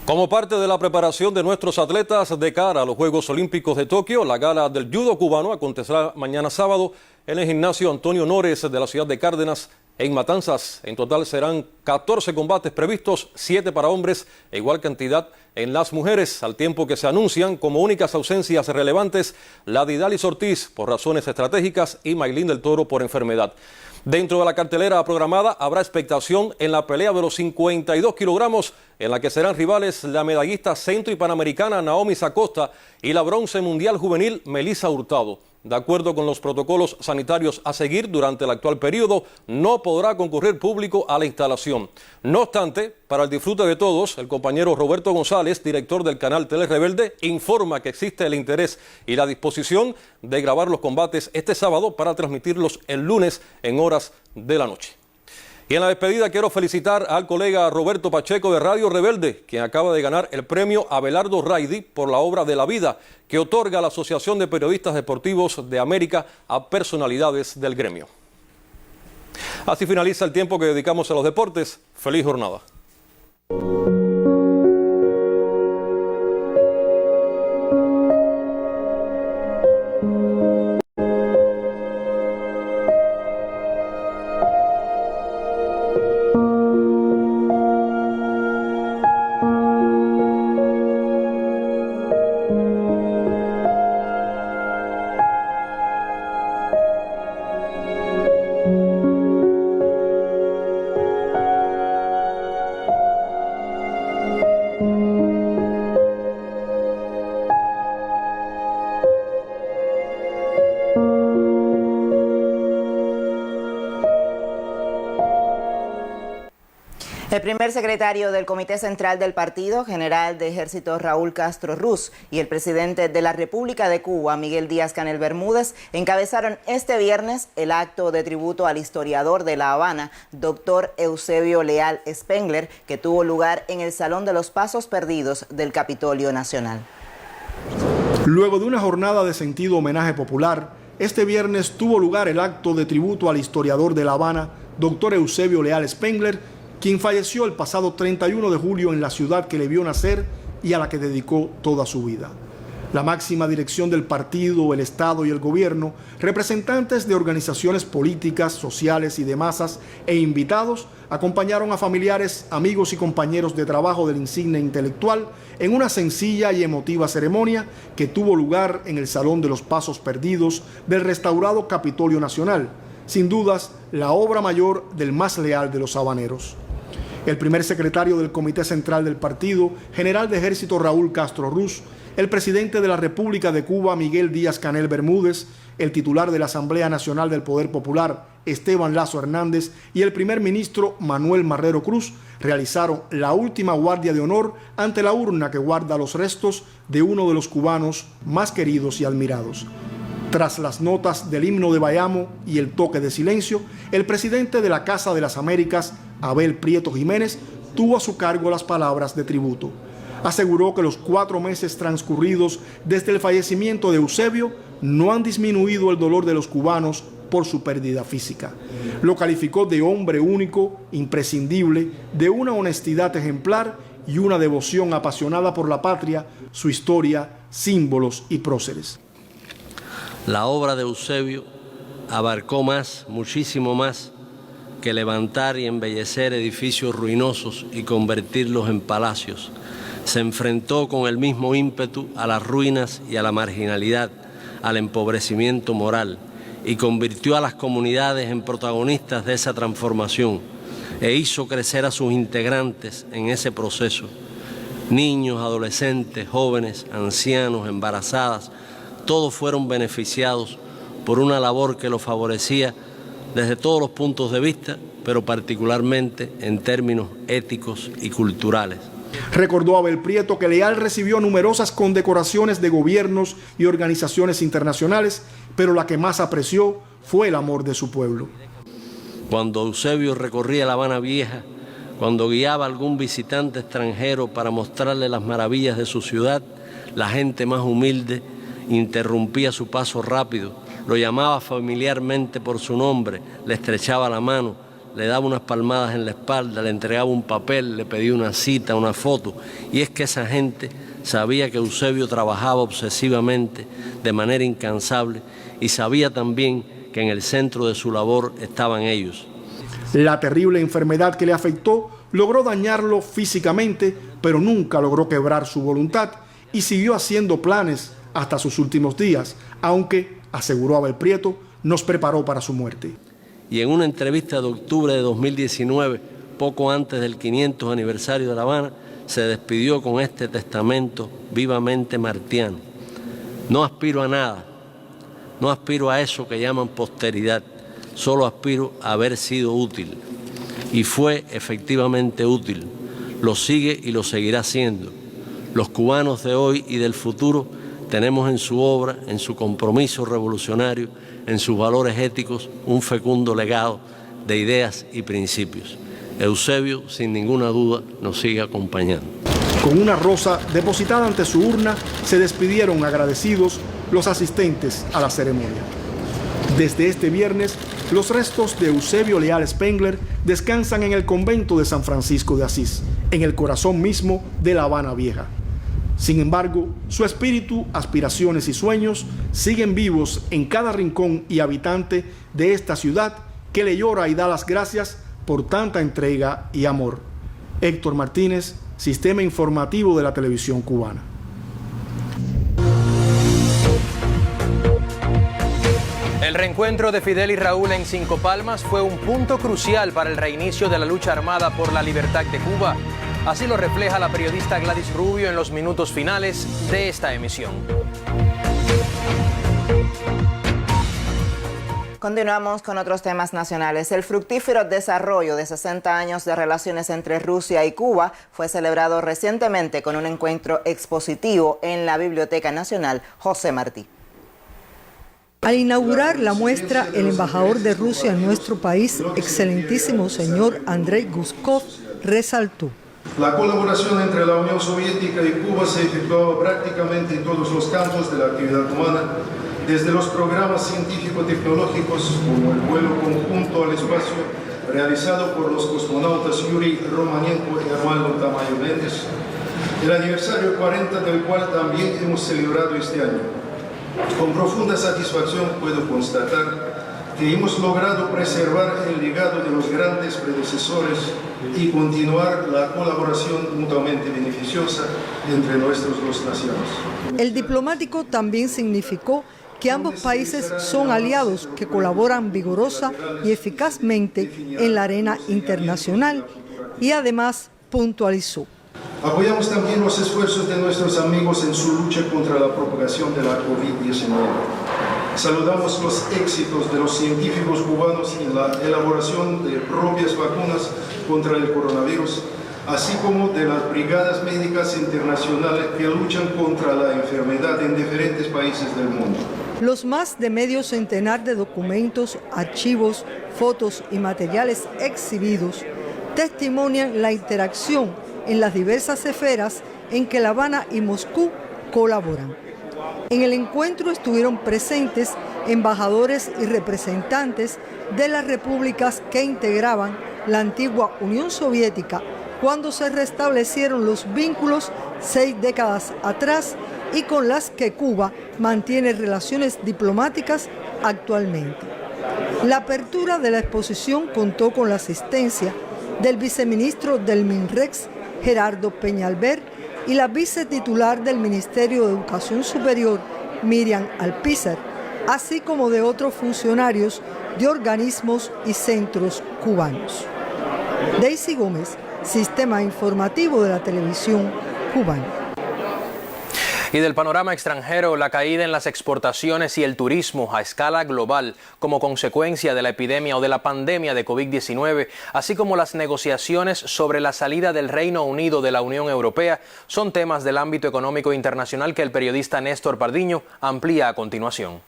Como parte de la preparación de nuestros atletas de cara a los Juegos Olímpicos de Tokio, la gala del judo cubano acontecerá mañana sábado en el gimnasio Antonio Nores de la ciudad de Cárdenas, en Matanzas. En total serán 14 combates previstos, 7 para hombres e igual cantidad en las mujeres, al tiempo que se anuncian como únicas ausencias relevantes la de Idalis Ortiz por razones estratégicas y Maylin del Toro por enfermedad. Dentro de la cartelera programada habrá expectación en la pelea de los 52 kilogramos, en la que serán rivales la medallista centro y panamericana Naomi Sacosta y la bronce mundial juvenil Melissa Hurtado. De acuerdo con los protocolos sanitarios a seguir durante el actual periodo, no podrá concurrir público a la instalación. No obstante, para el disfrute de todos, el compañero Roberto González, director del canal Tele Rebelde, informa que existe el interés y la disposición de grabar los combates este sábado para transmitirlos el lunes en horas de la noche. Y en la despedida quiero felicitar al colega Roberto Pacheco de Radio Rebelde, quien acaba de ganar el premio Abelardo Raydi por la obra de la vida que otorga la Asociación de Periodistas Deportivos de América a personalidades del gremio. Así finaliza el tiempo que dedicamos a los deportes. Feliz jornada. El primer secretario del Comité Central del Partido, general de Ejército Raúl Castro Ruz, y el presidente de la República de Cuba, Miguel Díaz-Canel Bermúdez, encabezaron este viernes el acto de tributo al historiador de La Habana, doctor Eusebio Leal Spengler, que tuvo lugar en el Salón de los Pasos Perdidos del Capitolio Nacional. Luego de una jornada de sentido homenaje popular, este viernes tuvo lugar el acto de tributo al historiador de La Habana, doctor Eusebio Leal Spengler, quien falleció el pasado 31 de julio en la ciudad que le vio nacer y a la que dedicó toda su vida. La máxima dirección del partido, el Estado y el gobierno, representantes de organizaciones políticas, sociales y de masas e invitados acompañaron a familiares, amigos y compañeros de trabajo del insigne intelectual en una sencilla y emotiva ceremonia que tuvo lugar en el Salón de los Pasos Perdidos del restaurado Capitolio Nacional, sin dudas la obra mayor del más leal de los habaneros. El primer secretario del Comité Central del Partido, general de Ejército Raúl Castro Ruz, el presidente de la República de Cuba, Miguel Díaz-Canel Bermúdez, el titular de la Asamblea Nacional del Poder Popular, Esteban Lazo Hernández, y el primer ministro, Manuel Marrero Cruz, realizaron la última guardia de honor ante la urna que guarda los restos de uno de los cubanos más queridos y admirados. Tras las notas del himno de Bayamo y el toque de silencio, el presidente de la Casa de las Américas, Abel Prieto Jiménez, tuvo a su cargo las palabras de tributo. Aseguró que los 4 meses transcurridos desde el fallecimiento de Eusebio no han disminuido el dolor de los cubanos por su pérdida física. Lo calificó de hombre único, imprescindible, de una honestidad ejemplar y una devoción apasionada por la patria, su historia, símbolos y próceres. La obra de Eusebio abarcó más, muchísimo más, que levantar y embellecer edificios ruinosos y convertirlos en palacios. Se enfrentó con el mismo ímpetu a las ruinas y a la marginalidad, al empobrecimiento moral, y convirtió a las comunidades en protagonistas de esa transformación e hizo crecer a sus integrantes en ese proceso. Niños, adolescentes, jóvenes, ancianos, embarazadas, todos fueron beneficiados por una labor que los favorecía desde todos los puntos de vista, pero particularmente en términos éticos y culturales. Recordó Abel Prieto que Leal recibió numerosas condecoraciones de gobiernos y organizaciones internacionales, pero la que más apreció fue el amor de su pueblo. Cuando Eusebio recorría La Habana Vieja, cuando guiaba a algún visitante extranjero para mostrarle las maravillas de su ciudad, la gente más humilde interrumpía su paso rápido, lo llamaba familiarmente por su nombre, le estrechaba la mano, le daba unas palmadas en la espalda, le entregaba un papel, le pedía una cita, una foto. Y es que esa gente sabía que Eusebio trabajaba obsesivamente, de manera incansable, y sabía también que en el centro de su labor estaban ellos. La terrible enfermedad que le afectó logró dañarlo físicamente, pero nunca logró quebrar su voluntad y siguió haciendo planes hasta sus últimos días, aunque, aseguró Abel Prieto, nos preparó para su muerte. Y en una entrevista de octubre de 2019, poco antes del 500 aniversario de La Habana, se despidió con este testamento vivamente martiano. No aspiro a nada, no aspiro a eso que llaman posteridad, solo aspiro a haber sido útil. Y fue efectivamente útil, lo sigue y lo seguirá siendo. Los cubanos de hoy y del futuro tenemos en su obra, en su compromiso revolucionario, en sus valores éticos, un fecundo legado de ideas y principios. Eusebio, sin ninguna duda, nos sigue acompañando. Con una rosa depositada ante su urna, se despidieron agradecidos los asistentes a la ceremonia. Desde este viernes, los restos de Eusebio Leal Spengler descansan en el convento de San Francisco de Asís, en el corazón mismo de La Habana Vieja. Sin embargo, su espíritu, aspiraciones y sueños siguen vivos en cada rincón y habitante de esta ciudad que le llora y da las gracias por tanta entrega y amor. Héctor Martínez, Sistema Informativo de la Televisión Cubana. El reencuentro de Fidel y Raúl en Cinco Palmas fue un punto crucial para el reinicio de la lucha armada por la libertad de Cuba. Así lo refleja la periodista Gladys Rubio en los minutos finales de esta emisión. Continuamos con otros temas nacionales. El fructífero desarrollo de 60 años de relaciones entre Rusia y Cuba fue celebrado recientemente con un encuentro expositivo en la Biblioteca Nacional José Martí. Al inaugurar la muestra, el embajador de Rusia en nuestro país, excelentísimo señor Andrei Guskov, resaltó: la colaboración entre la Unión Soviética y Cuba se efectuaba prácticamente en todos los campos de la actividad humana, desde los programas científico-tecnológicos como el vuelo conjunto al espacio realizado por los cosmonautas Yuri Romanenko y Arnaldo Tamayo Méndez, el aniversario 40 del cual también hemos celebrado este año. Con profunda satisfacción puedo constatar que hemos logrado preservar el legado de los grandes predecesores y continuar la colaboración mutuamente beneficiosa entre nuestras dos naciones. El diplomático también significó que ambos países son aliados que colaboran vigorosa y eficazmente en la arena internacional y además puntualizó: apoyamos también los esfuerzos de nuestros amigos en su lucha contra la propagación de la COVID-19. Saludamos los éxitos de los científicos cubanos en la elaboración de propias vacunas contra el coronavirus, así como de las brigadas médicas internacionales que luchan contra la enfermedad en diferentes países del mundo. Los más de medio centenar de documentos, archivos, fotos y materiales exhibidos testimonian la interacción en las diversas esferas en que La Habana y Moscú colaboran. En el encuentro estuvieron presentes embajadores y representantes de las repúblicas que integraban la antigua Unión Soviética cuando se restablecieron los vínculos 6 décadas atrás y con las que Cuba mantiene relaciones diplomáticas actualmente. La apertura de la exposición contó con la asistencia del viceministro del MINREX, Gerardo Peñalver, y la vicetitular del Ministerio de Educación Superior, Miriam Alpizar, así como de otros funcionarios de organismos y centros cubanos. Daisy Gómez, Sistema Informativo de la Televisión Cubana. Y del panorama extranjero, la caída en las exportaciones y el turismo a escala global como consecuencia de la epidemia o de la pandemia de COVID-19, así como las negociaciones sobre la salida del Reino Unido de la Unión Europea, son temas del ámbito económico internacional que el periodista Néstor Pardiño amplía a continuación.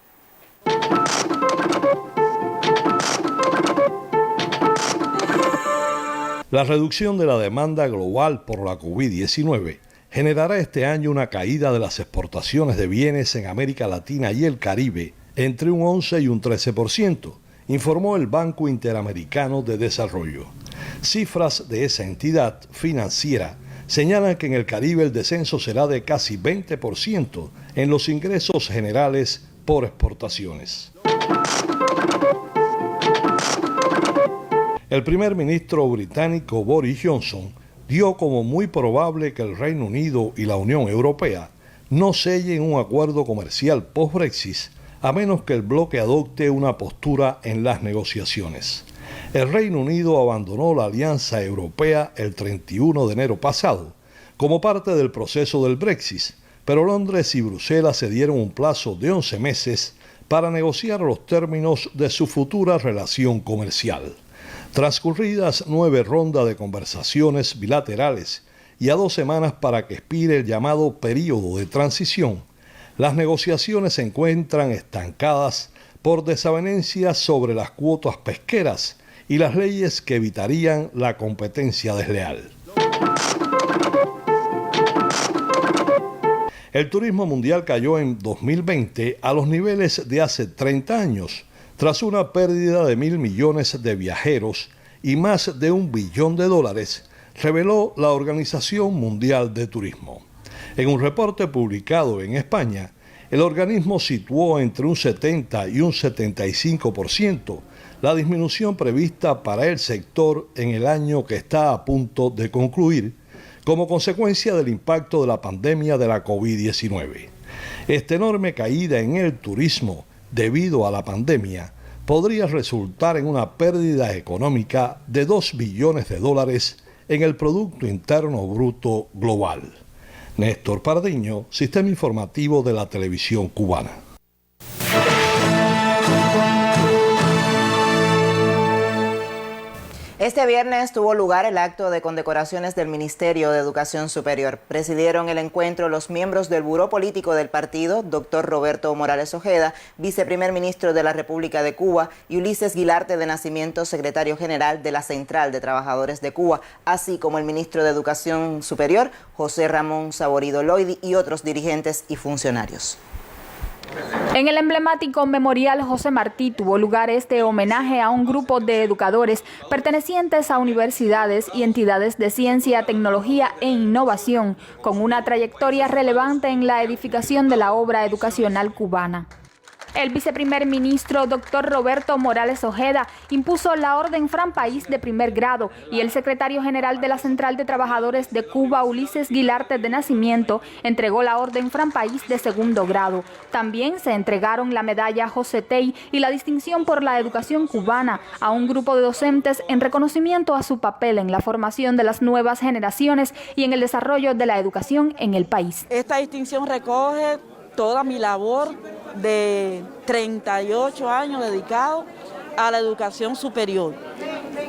La reducción de la demanda global por la COVID-19 generará este año una caída de las exportaciones de bienes en América Latina y el Caribe entre un 11 y un 13%, informó el Banco Interamericano de Desarrollo. Cifras de esa entidad financiera señalan que en el Caribe el descenso será de casi 20% en los ingresos generales por exportaciones. El primer ministro británico Boris Johnson dio como muy probable que el Reino Unido y la Unión Europea no sellen un acuerdo comercial post-Brexit a menos que el bloque adopte una postura en las negociaciones. El Reino Unido abandonó la Alianza Europea el 31 de enero pasado como parte del proceso del Brexit, pero Londres y Bruselas se dieron un plazo de 11 meses para negociar los términos de su futura relación comercial. Transcurridas 9 rondas de conversaciones bilaterales y a 2 semanas para que expire el llamado período de transición, las negociaciones se encuentran estancadas por desavenencias sobre las cuotas pesqueras y las leyes que evitarían la competencia desleal. El turismo mundial cayó en 2020 a los niveles de hace 30 años, tras una pérdida de 1.000 millones de viajeros y más de $1 billón, reveló la Organización Mundial de Turismo. En un reporte publicado en España, el organismo situó entre un 70 y un 75% la disminución prevista para el sector en el año que está a punto de concluir, como consecuencia del impacto de la pandemia de la COVID-19. Esta enorme caída en el turismo debido a la pandemia podría resultar en una pérdida económica de $2 billones en el Producto Interno Bruto global. Néstor Pardiño, Sistema Informativo de la Televisión Cubana. Este viernes tuvo lugar el acto de condecoraciones del Ministerio de Educación Superior. Presidieron el encuentro los miembros del Buró Político del partido, Dr. Roberto Morales Ojeda, viceprimer ministro de la República de Cuba, y Ulises Guilarte de Nacimiento, secretario general de la Central de Trabajadores de Cuba, así como el ministro de Educación Superior, José Ramón Saborido Loidi, y otros dirigentes y funcionarios. En el emblemático Memorial José Martí tuvo lugar este homenaje a un grupo de educadores pertenecientes a universidades y entidades de ciencia, tecnología e innovación, con una trayectoria relevante en la edificación de la obra educacional cubana. El viceprimer ministro, doctor Roberto Morales Ojeda, impuso la Orden Fran País de primer grado y el secretario general de la Central de Trabajadores de Cuba, Ulises Guilarte de Nacimiento, entregó la Orden Fran País de segundo grado. También se entregaron la medalla José Tey y la distinción por la educación cubana a un grupo de docentes en reconocimiento a su papel en la formación de las nuevas generaciones y en el desarrollo de la educación en el país. Esta distinción recoge toda mi labor de 38 años dedicado a la educación superior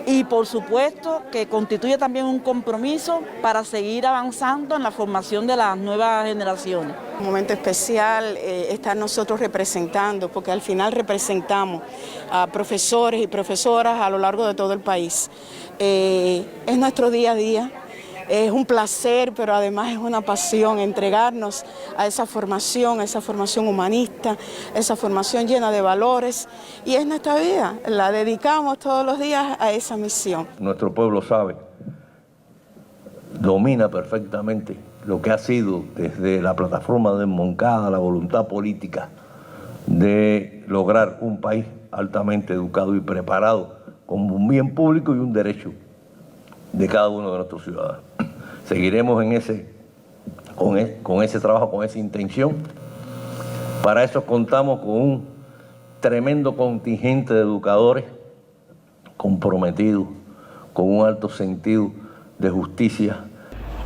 y por supuesto que constituye también un compromiso para seguir avanzando en la formación de las nuevas generaciones. Un momento especial estar nosotros representando, porque al final representamos a profesores y profesoras a lo largo de todo el país. Es nuestro día a día. Es un placer, pero además es una pasión entregarnos a esa formación humanista, esa formación llena de valores, y es nuestra vida, la dedicamos todos los días a esa misión. Nuestro pueblo sabe, domina perfectamente lo que ha sido desde la plataforma de Moncada, la voluntad política de lograr un país altamente educado y preparado como un bien público y un derecho de cada uno de nuestros ciudadanos. Seguiremos con ese trabajo, con esa intención. Para eso contamos con un tremendo contingente de educadores comprometidos, con un alto sentido de justicia.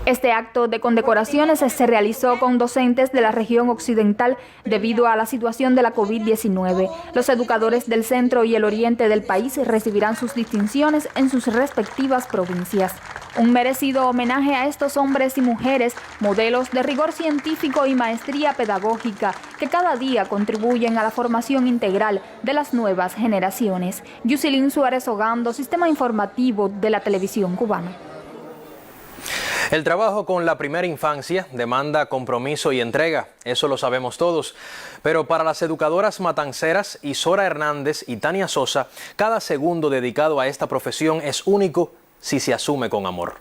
Este acto de condecoraciones se realizó con docentes de la región occidental debido a la situación de la COVID-19. Los educadores del centro y el oriente del país recibirán sus distinciones en sus respectivas provincias. Un merecido homenaje a estos hombres y mujeres, modelos de rigor científico y maestría pedagógica, que cada día contribuyen a la formación integral de las nuevas generaciones. Yusilín Suárez Ogando, Sistema Informativo de la Televisión Cubana. El trabajo con la primera infancia demanda compromiso y entrega, eso lo sabemos todos. Pero para las educadoras matanceras Isora Hernández y Tania Sosa, cada segundo dedicado a esta profesión es único si se asume con amor.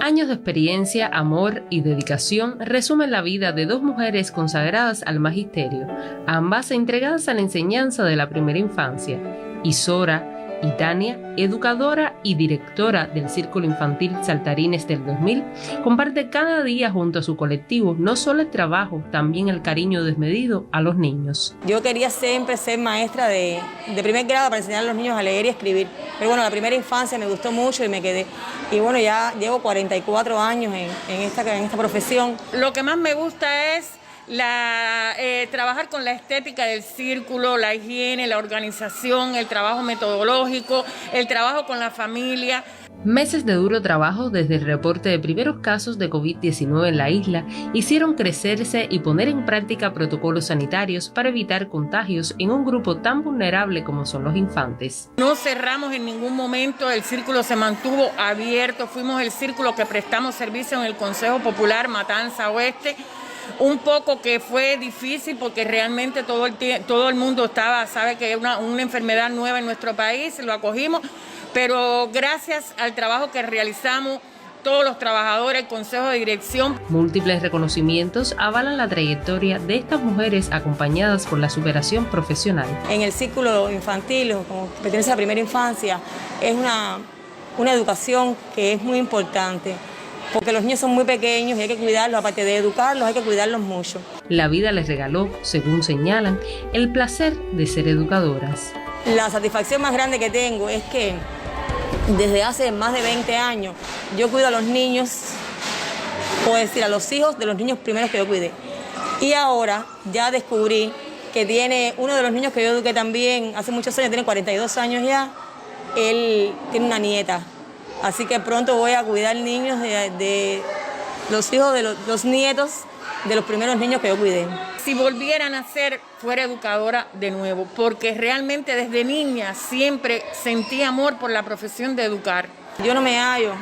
Años de experiencia, amor y dedicación resumen la vida de dos mujeres consagradas al magisterio, ambas entregadas a la enseñanza de la primera infancia. Isora y Tania, educadora y directora del Círculo Infantil Saltarines del 2000, comparte cada día junto a su colectivo no solo el trabajo, también el cariño desmedido a los niños. Yo quería siempre ser maestra de primer grado para enseñar a los niños a leer y escribir, pero bueno, la primera infancia me gustó mucho y me quedé. Y bueno, ya llevo 44 años en esta profesión. Lo que más me gusta es trabajar con la estética del círculo, la higiene, la organización, el trabajo metodológico, el trabajo con la familia. Meses de duro trabajo desde el reporte de primeros casos de COVID-19 en la isla hicieron crecerse y poner en práctica protocolos sanitarios para evitar contagios en un grupo tan vulnerable como son los infantes. No cerramos en ningún momento, el círculo se mantuvo abierto, fuimos el círculo que prestamos servicio en el Consejo Popular Matanza Oeste. Un poco que fue difícil porque realmente todo el mundo sabe que es una enfermedad nueva en nuestro país, lo acogimos, pero gracias al trabajo que realizamos todos los trabajadores, el Consejo de Dirección. Múltiples reconocimientos avalan la trayectoria de estas mujeres acompañadas por la superación profesional. En el círculo infantil, como pertenece a la primera infancia, es una educación que es muy importante. Porque los niños son muy pequeños y hay que cuidarlos, aparte de educarlos, hay que cuidarlos mucho. La vida les regaló, según señalan, el placer de ser educadoras. La satisfacción más grande que tengo es que desde hace más de 20 años yo cuido a los niños, puedo decir a los hijos de los niños primeros que yo cuidé. Y ahora ya descubrí que tiene uno de los niños que yo eduqué también hace muchos años, tiene 42 años ya, él tiene una nieta. Así que pronto voy a cuidar niños de los hijos de los nietos de los primeros niños que yo cuidé. Si volviera a nacer, fuera educadora de nuevo, porque realmente desde niña siempre sentí amor por la profesión de educar. Yo no me hallo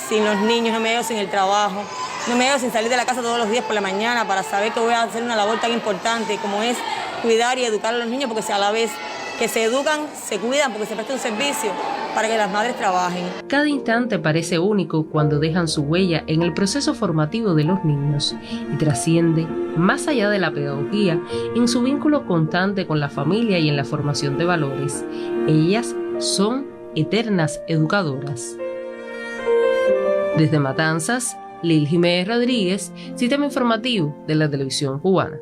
sin los niños, no me hallo sin el trabajo, no me hallo sin salir de la casa todos los días por la mañana para saber que voy a hacer una labor tan importante como es cuidar y educar a los niños, porque a la vez que se educan, se cuidan, porque se presta un servicio para que las madres trabajen. Cada instante parece único cuando dejan su huella en el proceso formativo de los niños y trasciende, más allá de la pedagogía, en su vínculo constante con la familia y en la formación de valores. Ellas son eternas educadoras. Desde Matanzas, Lil Jiménez Rodríguez, Sistema Informativo de la Televisión Cubana.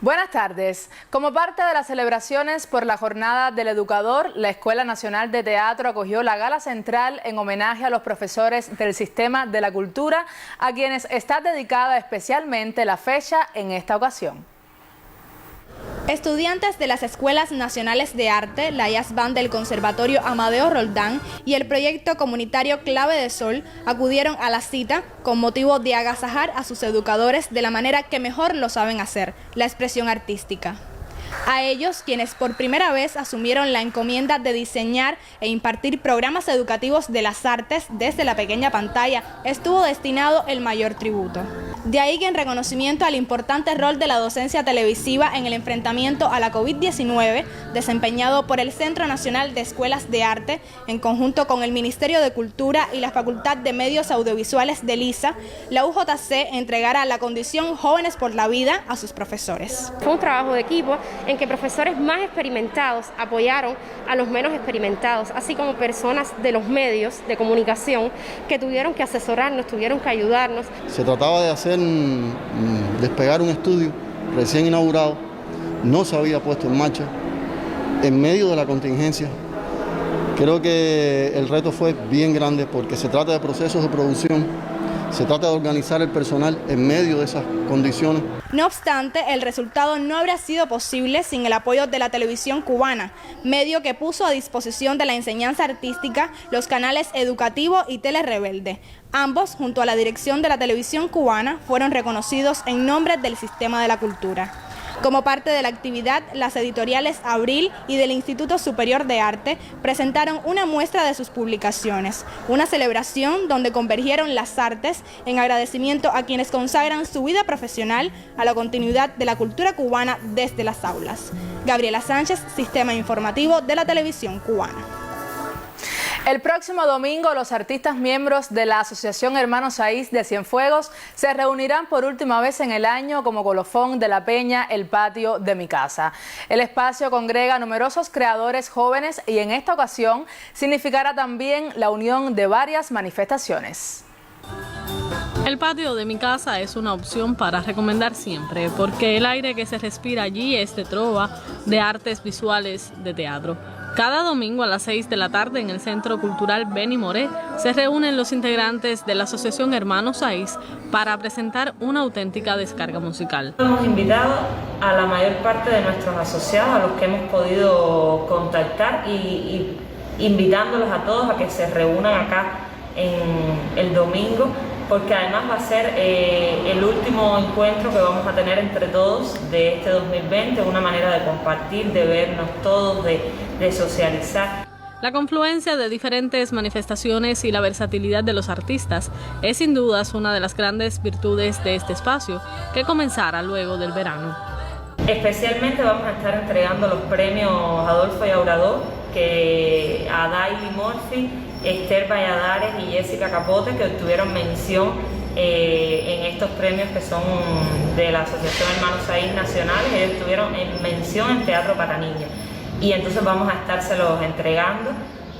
Buenas tardes. Como parte de las celebraciones por la Jornada del Educador, la Escuela Nacional de Teatro acogió la gala central en homenaje a los profesores del Sistema de la Cultura, a quienes está dedicada especialmente la fecha en esta ocasión. Estudiantes de las Escuelas Nacionales de Arte, la Jazz Band del Conservatorio Amadeo Roldán y el proyecto comunitario Clave de Sol acudieron a la cita con motivo de agasajar a sus educadores de la manera que mejor lo saben hacer, la expresión artística. A ellos, quienes por primera vez asumieron la encomienda de diseñar e impartir programas educativos de las artes desde la pequeña pantalla, estuvo destinado el mayor tributo. De ahí que en reconocimiento al importante rol de la docencia televisiva en el enfrentamiento a la COVID-19, desempeñado por el Centro Nacional de Escuelas de Arte, en conjunto con el Ministerio de Cultura y la Facultad de Medios Audiovisuales de LISA, la UJC entregará la condición Jóvenes por la Vida a sus profesores. Fue un trabajo de equipo en que profesores más experimentados apoyaron a los menos experimentados, así como personas de los medios de comunicación que tuvieron que asesorarnos, tuvieron que ayudarnos. Se trataba de despegar un estudio recién inaugurado, no se había puesto en marcha, en medio de la contingencia. Creo que el reto fue bien grande porque se trata de procesos de producción, se trata de organizar el personal en medio de esas condiciones. No obstante, el resultado no habría sido posible sin el apoyo de la televisión cubana, medio que puso a disposición de la enseñanza artística los canales Educativo y Tele Rebelde. Ambos, junto a la dirección de la televisión cubana, fueron reconocidos en nombre del Sistema de la Cultura. Como parte de la actividad, las editoriales Abril y del Instituto Superior de Arte presentaron una muestra de sus publicaciones, una celebración donde convergieron las artes en agradecimiento a quienes consagran su vida profesional a la continuidad de la cultura cubana desde las aulas. Gabriela Sánchez, Sistema Informativo de la Televisión Cubana. El próximo domingo, los artistas miembros de la Asociación Hermanos Saiz de Cienfuegos se reunirán por última vez en el año como colofón de la peña El Patio de mi Casa. El espacio congrega a numerosos creadores jóvenes y en esta ocasión significará también la unión de varias manifestaciones. El patio de mi casa es una opción para recomendar siempre, porque el aire que se respira allí es de trova, de artes visuales, de teatro. Cada domingo a las 6 de la tarde en el Centro Cultural Beni Moré se reúnen los integrantes de la Asociación Hermanos Saiz para presentar una auténtica descarga musical. Hemos invitado a la mayor parte de nuestros asociados, a los que hemos podido contactar y invitándolos a todos a que se reúnan acá en el domingo, porque además va a ser el último encuentro que vamos a tener entre todos de este 2020, una manera de compartir, de vernos todos, de socializar. La confluencia de diferentes manifestaciones y la versatilidad de los artistas es sin dudas una de las grandes virtudes de este espacio, que comenzará luego del verano. Especialmente vamos a estar entregando los premios Adolfo Llauradó, que a Daily Murphy, Esther Valladares y Jessica Capote, que obtuvieron mención en estos premios que son de la Asociación Hermanos Saiz Nacionales. Ellos tuvieron mención en teatro para niños y entonces vamos a estárselos entregando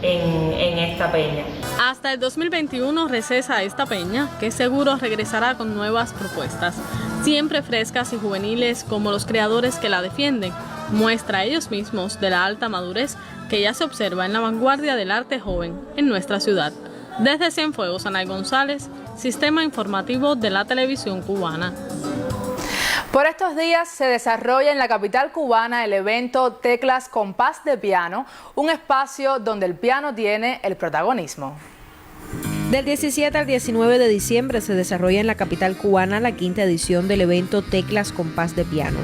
en esta peña. Hasta el 2021 recesa esta peña, que seguro regresará con nuevas propuestas, siempre frescas y juveniles como los creadores que la defienden, muestra ellos mismos de la alta madurez que ya se observa en la vanguardia del arte joven en nuestra ciudad. Desde Cienfuegos, Anay González, Sistema Informativo de la Televisión Cubana. Por estos días se desarrolla en la capital cubana el evento Teclas Compás de Piano, un espacio donde el piano tiene el protagonismo. Del 17 al 19 de diciembre se desarrolla en la capital cubana la quinta edición del evento Teclas Compás de Piano.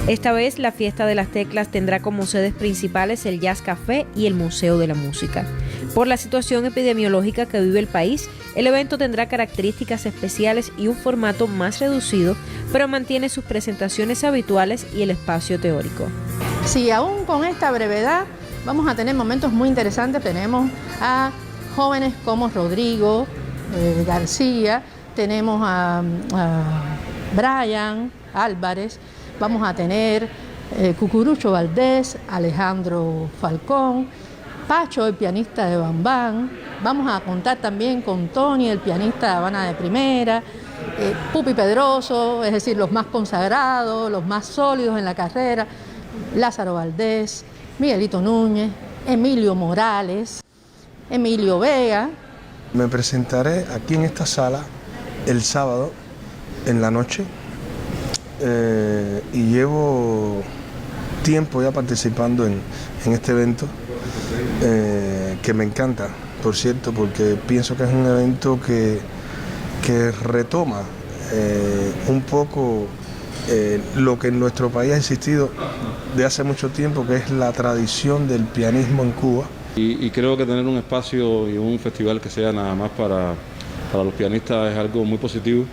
Esta vez la Fiesta de las Teclas tendrá como sedes principales el Jazz Café y el Museo de la Música. Por la situación epidemiológica que vive el país, el evento tendrá características especiales y un formato más reducido, pero mantiene sus presentaciones habituales y el espacio teórico. Sí, aún con esta brevedad vamos a tener momentos muy interesantes. Tenemos a jóvenes como Rodrigo García, tenemos a Brian Álvarez, vamos a tener Cucurucho Valdés, Alejandro Falcón, Pacho, el pianista de Bambán, vamos a contar también con Tony, el pianista de Habana de Primera, Pupi Pedroso, es decir, los más consagrados, los más sólidos en la carrera, Lázaro Valdés, Miguelito Núñez, Emilio Morales, Emilio Vega. Me presentaré aquí en esta sala el sábado en la noche y llevo tiempo ya participando en este evento que me encanta, por cierto, porque pienso que es un evento que retoma un poco lo que en nuestro país ha existido de hace mucho tiempo, que es la tradición del pianismo en Cuba. Y creo que tener un espacio y un festival que sea nada más para los pianistas es algo muy positivo,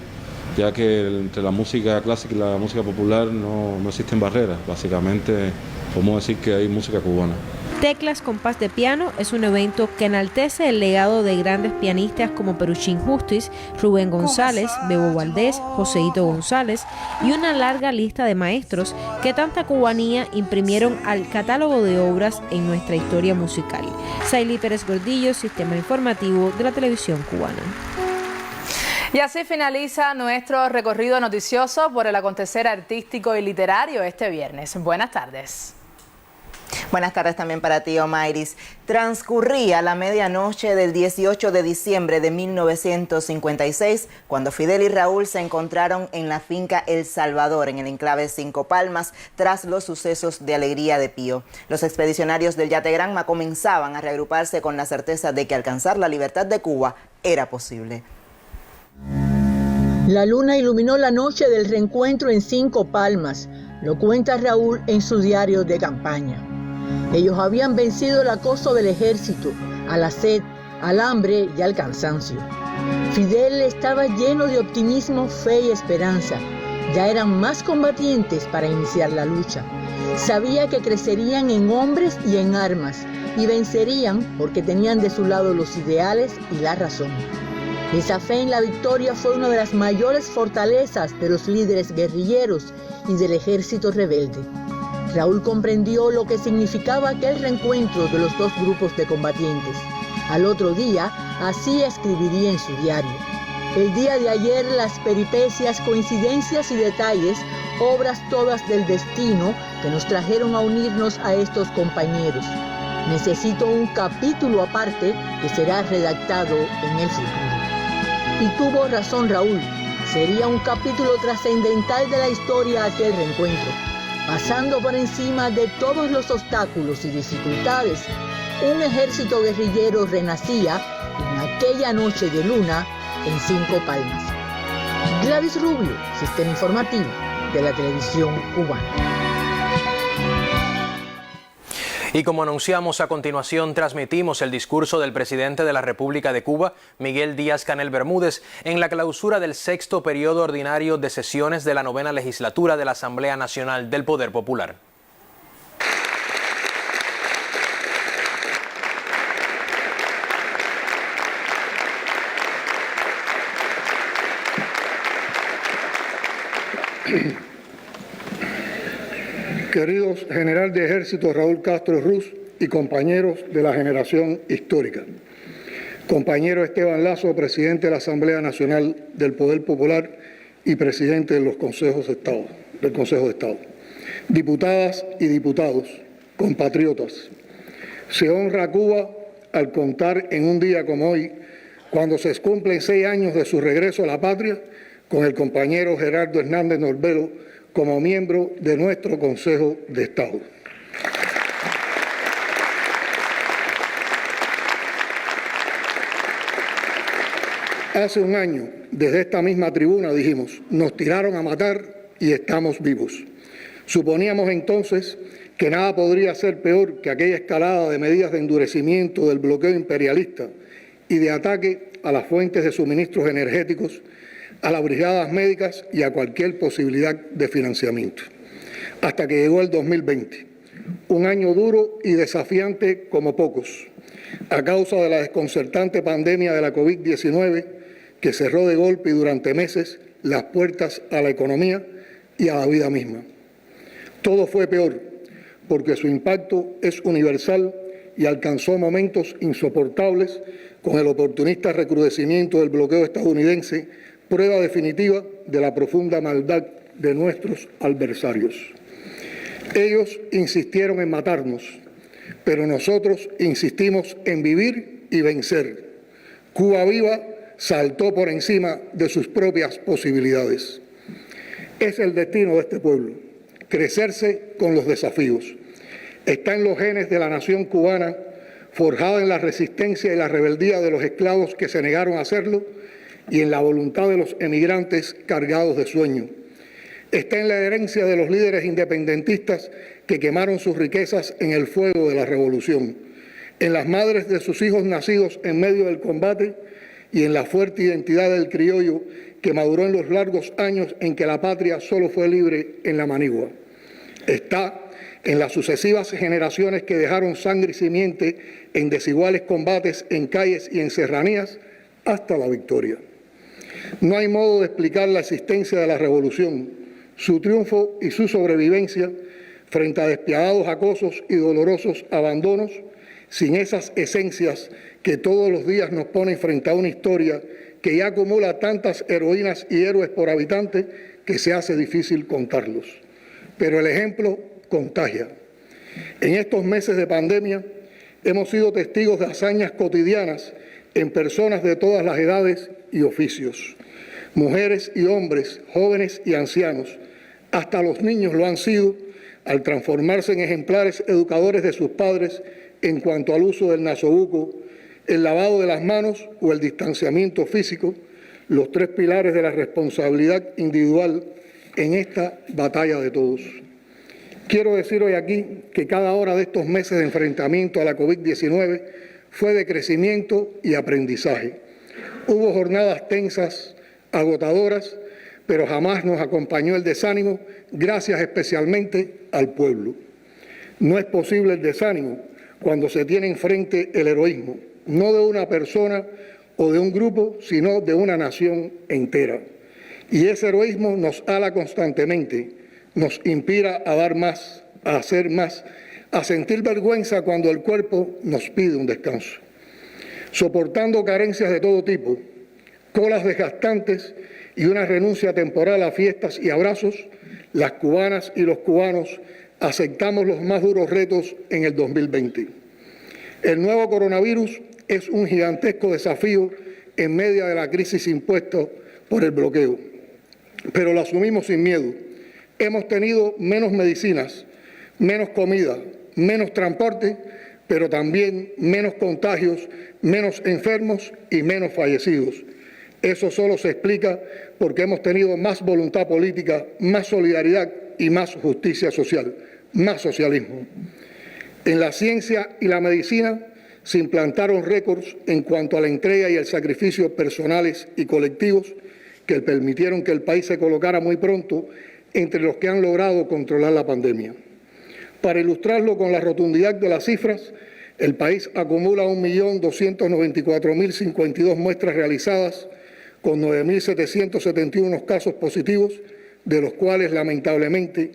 ya que entre la música clásica y la música popular no existen barreras. Básicamente podemos decir que hay música cubana. Teclas Compás de Piano es un evento que enaltece el legado de grandes pianistas como Peruchín Justis, Rubén González, Bebo Valdés, Joseito González y una larga lista de maestros que tanta cubanía imprimieron al catálogo de obras en nuestra historia musical. Saily Pérez Gordillo, Sistema Informativo de la Televisión Cubana. Y así finaliza nuestro recorrido noticioso por el acontecer artístico y literario este viernes. Buenas tardes. Buenas tardes también para ti, Omairis. Transcurría la medianoche del 18 de diciembre de 1956 cuando Fidel y Raúl se encontraron en la finca El Salvador, en el enclave Cinco Palmas, tras los sucesos de Alegría de Pío. Los expedicionarios del Yate Granma comenzaban a reagruparse con la certeza de que alcanzar la libertad de Cuba era posible. La luna iluminó la noche del reencuentro en Cinco Palmas, lo cuenta Raúl en su diario de campaña. Ellos habían vencido el acoso del ejército, a la sed, al hambre y al cansancio. Fidel estaba lleno de optimismo, fe y esperanza, Ya eran más combatientes para iniciar la lucha. Sabía que crecerían en hombres y en armas y vencerían porque tenían de su lado los ideales y la razón. Esa fe en la victoria fue una de las mayores fortalezas de los líderes guerrilleros y del ejército rebelde. Raúl comprendió lo que significaba aquel reencuentro de los dos grupos de combatientes. Al otro día, así escribiría en su diario: el día de ayer las peripecias, coincidencias y detalles, obras todas del destino que nos trajeron a unirnos a estos compañeros. Necesito un capítulo aparte que será redactado en el futuro. Y tuvo razón Raúl, sería un capítulo trascendental de la historia aquel reencuentro. Pasando por encima de todos los obstáculos y dificultades, un ejército guerrillero renacía en aquella noche de luna en 5 Palmas. Gladys Rubio, Sistema Informativo de la Televisión Cubana. Y como anunciamos a continuación, transmitimos el discurso del presidente de la República de Cuba, Miguel Díaz-Canel Bermúdez, en la clausura del 6º periodo ordinario de sesiones de la 9ª legislatura de la Asamblea Nacional del Poder Popular. Queridos general de ejército Raúl Castro Ruz y compañeros de la generación histórica. Compañero Esteban Lazo, presidente de la Asamblea Nacional del Poder Popular y presidente de los Consejos de Estado, del Consejo de Estado. Diputadas y diputados, compatriotas, se honra a Cuba al contar en un día como hoy, cuando se cumplen 6 años de su regreso a la patria, con el compañero Gerardo Hernández Norbelo como miembro de nuestro Consejo de Estado. Hace un año, desde esta misma tribuna dijimos, nos tiraron a matar y estamos vivos. Suponíamos entonces que nada podría ser peor que aquella escalada de medidas de endurecimiento del bloqueo imperialista y de ataque a las fuentes de suministros energéticos, a las brigadas médicas y a cualquier posibilidad de financiamiento. Hasta que llegó el 2020, un año duro y desafiante como pocos, a causa de la desconcertante pandemia de la COVID-19 que cerró de golpe y durante meses las puertas a la economía y a la vida misma. Todo fue peor, porque su impacto es universal y alcanzó momentos insoportables con el oportunista recrudecimiento del bloqueo estadounidense, prueba definitiva de la profunda maldad de nuestros adversarios. Ellos insistieron en matarnos, pero nosotros insistimos en vivir y vencer. Cuba viva saltó por encima de sus propias posibilidades. Es el destino de este pueblo, crecerse con los desafíos. Está en los genes de la nación cubana, forjada en la resistencia y la rebeldía de los esclavos que se negaron a hacerlo, y en la voluntad de los emigrantes cargados de sueño. Está en la herencia de los líderes independentistas que quemaron sus riquezas en el fuego de la revolución, en las madres de sus hijos nacidos en medio del combate y en la fuerte identidad del criollo que maduró en los largos años en que la patria solo fue libre en la manigua. Está en las sucesivas generaciones que dejaron sangre y simiente en desiguales combates en calles y en serranías hasta la victoria. No hay modo de explicar la existencia de la revolución, su triunfo y su sobrevivencia frente a despiadados acosos y dolorosos abandonos, sin esas esencias que todos los días nos ponen frente a una historia que ya acumula tantas heroínas y héroes por habitante que se hace difícil contarlos. Pero el ejemplo contagia. En estos meses de pandemia hemos sido testigos de hazañas cotidianas en personas de todas las edades y oficios. Mujeres y hombres, jóvenes y ancianos, hasta los niños lo han sido al transformarse en ejemplares educadores de sus padres en cuanto al uso del nasobuco, el lavado de las manos o el distanciamiento físico, los 3 pilares de la responsabilidad individual en esta batalla de todos. Quiero decir hoy aquí que cada hora de estos meses de enfrentamiento a la COVID-19 fue de crecimiento y aprendizaje. Hubo jornadas tensas, agotadoras, pero jamás nos acompañó el desánimo, gracias especialmente al pueblo. No es posible el desánimo cuando se tiene enfrente el heroísmo, no de una persona o de un grupo, sino de una nación entera. Y ese heroísmo nos ala constantemente, nos inspira a dar más, a hacer más, a sentir vergüenza cuando el cuerpo nos pide un descanso. Soportando carencias de todo tipo, colas desgastantes y una renuncia temporal a fiestas y abrazos, las cubanas y los cubanos aceptamos los más duros retos en el 2020. El nuevo coronavirus es un gigantesco desafío en medio de la crisis impuesta por el bloqueo, pero lo asumimos sin miedo. Hemos tenido menos medicinas, menos comida, menos transporte, pero también menos contagios, menos enfermos y menos fallecidos. Eso solo se explica porque hemos tenido más voluntad política, más solidaridad y más justicia social, más socialismo. En la ciencia y la medicina se implantaron récords en cuanto a la entrega y el sacrificio personales y colectivos que permitieron que el país se colocara muy pronto entre los que han logrado controlar la pandemia. Para ilustrarlo con la rotundidad de las cifras, el país acumula 1.294.052 muestras realizadas con 9.771 casos positivos, de los cuales lamentablemente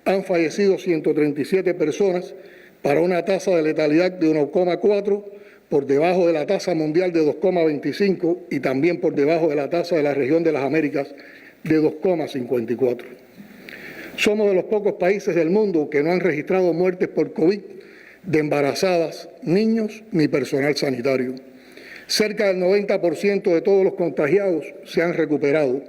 han fallecido 137 personas para una tasa de letalidad de 1,4, por debajo de la tasa mundial de 2,25 y también por debajo de la tasa de la región de las Américas de 2,54. Somos de los pocos países del mundo que no han registrado muertes por COVID de embarazadas, niños ni personal sanitario. Cerca del 90% de todos los contagiados se han recuperado,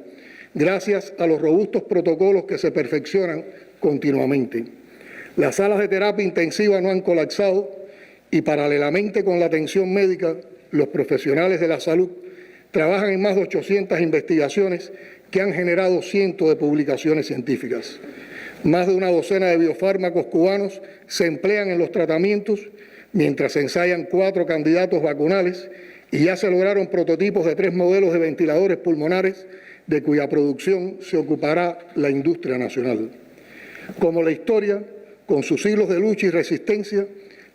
gracias a los robustos protocolos que se perfeccionan continuamente. Las salas de terapia intensiva no han colapsado y paralelamente con la atención médica, los profesionales de la salud trabajan en más de 800 investigaciones que han generado cientos de publicaciones científicas. Más de una docena de biofármacos cubanos se emplean en los tratamientos, mientras se ensayan 4 candidatos vacunales y ya se lograron prototipos de 3 modelos de ventiladores pulmonares de cuya producción se ocupará la industria nacional. Como la historia, con sus siglos de lucha y resistencia,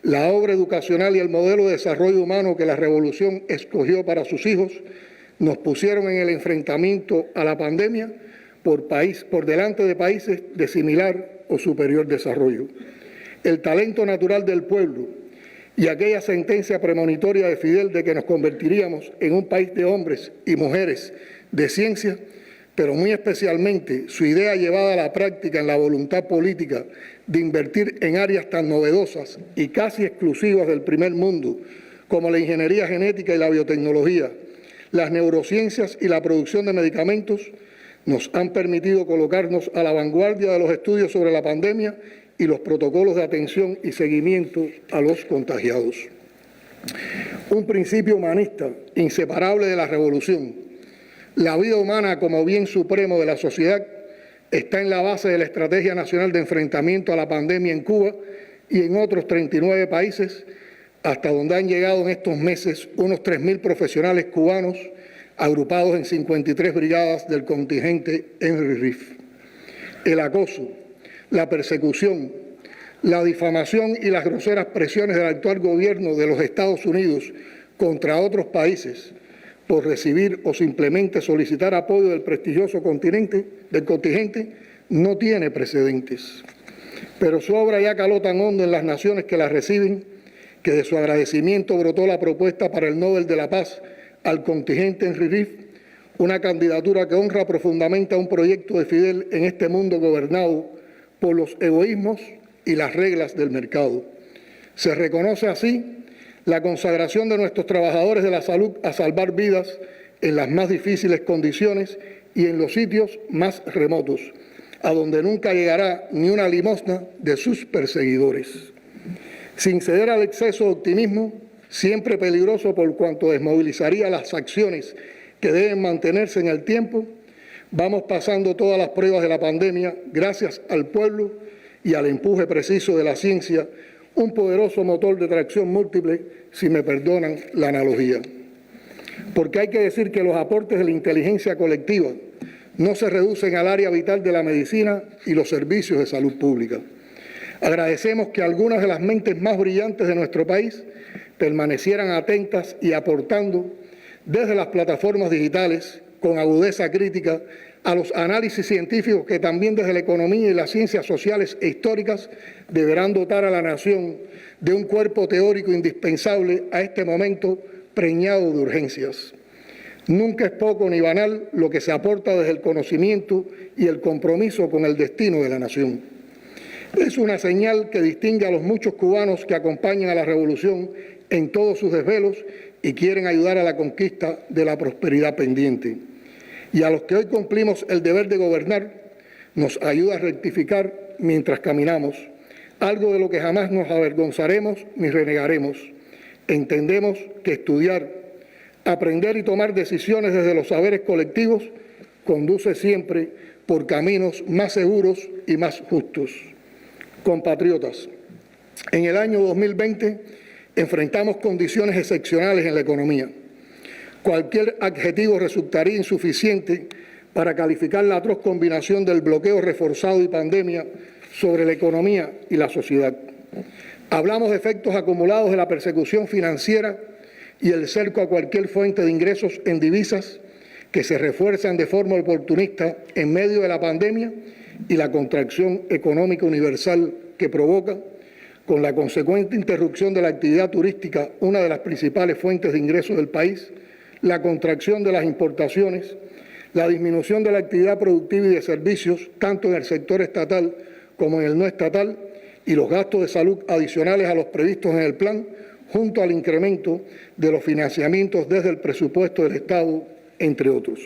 la obra educacional y el modelo de desarrollo humano que la revolución escogió para sus hijos nos pusieron en el enfrentamiento a la pandemia por delante de países de similar o superior desarrollo. El talento natural del pueblo y aquella sentencia premonitoria de Fidel de que nos convertiríamos en un país de hombres y mujeres de ciencia, pero muy especialmente su idea llevada a la práctica en la voluntad política de invertir en áreas tan novedosas y casi exclusivas del primer mundo como la ingeniería genética y la biotecnología, las neurociencias y la producción de medicamentos, nos han permitido colocarnos a la vanguardia de los estudios sobre la pandemia y los protocolos de atención y seguimiento a los contagiados. Un principio humanista inseparable de la revolución, la vida humana como bien supremo de la sociedad, está en la base de la Estrategia Nacional de Enfrentamiento a la Pandemia en Cuba y en otros 39 países, hasta donde han llegado en estos meses unos 3.000 profesionales cubanos agrupados en 53 brigadas del contingente Henry Reef. El acoso, la persecución, la difamación y las groseras presiones del actual gobierno de los Estados Unidos contra otros países por recibir o simplemente solicitar apoyo del prestigioso contingente no tiene precedentes. Pero su obra ya caló tan hondo en las naciones que la reciben que de su agradecimiento brotó la propuesta para el Nobel de la Paz al contingente Henry Reef, una candidatura que honra profundamente a un proyecto de Fidel en este mundo gobernado por los egoísmos y las reglas del mercado. Se reconoce así la consagración de nuestros trabajadores de la salud a salvar vidas en las más difíciles condiciones y en los sitios más remotos, a donde nunca llegará ni una limosna de sus perseguidores. Sin ceder al exceso de optimismo, siempre peligroso por cuanto desmovilizaría las acciones que deben mantenerse en el tiempo, vamos pasando todas las pruebas de la pandemia gracias al pueblo y al empuje preciso de la ciencia, un poderoso motor de tracción múltiple, si me perdonan la analogía. Porque hay que decir que los aportes de la inteligencia colectiva no se reducen al área vital de la medicina y los servicios de salud pública. Agradecemos que algunas de las mentes más brillantes de nuestro país permanecieran atentas y aportando desde las plataformas digitales con agudeza crítica a los análisis científicos que también desde la economía y las ciencias sociales e históricas deberán dotar a la nación de un cuerpo teórico indispensable a este momento preñado de urgencias. Nunca es poco ni banal lo que se aporta desde el conocimiento y el compromiso con el destino de la nación. Es una señal que distingue a los muchos cubanos que acompañan a la revolución en todos sus desvelos y quieren ayudar a la conquista de la prosperidad pendiente. Y a los que hoy cumplimos el deber de gobernar, nos ayuda a rectificar mientras caminamos, algo de lo que jamás nos avergonzaremos ni renegaremos. Entendemos que estudiar, aprender y tomar decisiones desde los saberes colectivos conduce siempre por caminos más seguros y más justos. Compatriotas, en el año 2020 enfrentamos condiciones excepcionales en la economía. Cualquier adjetivo resultaría insuficiente para calificar la atroz combinación del bloqueo reforzado y pandemia sobre la economía y la sociedad. Hablamos de efectos acumulados de la persecución financiera y el cerco a cualquier fuente de ingresos en divisas que se refuerzan de forma oportunista en medio de la pandemia y la contracción económica universal que provoca, con la consecuente interrupción de la actividad turística, una de las principales fuentes de ingresos del país, la contracción de las importaciones, la disminución de la actividad productiva y de servicios, tanto en el sector estatal como en el no estatal, y los gastos de salud adicionales a los previstos en el plan, junto al incremento de los financiamientos desde el presupuesto del Estado, entre otros.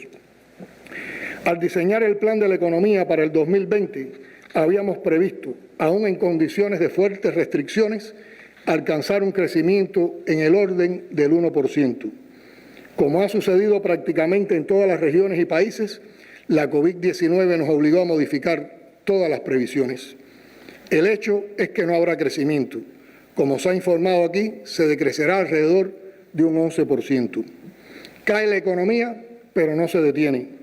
Al diseñar el plan de la economía para el 2020, habíamos previsto, aún en condiciones de fuertes restricciones, alcanzar un crecimiento en el orden del 1%. Como ha sucedido prácticamente en todas las regiones y países, la COVID-19 nos obligó a modificar todas las previsiones. El hecho es que no habrá crecimiento. Como se ha informado aquí, se decrecerá alrededor de un 11%. Cae la economía, pero no se detiene.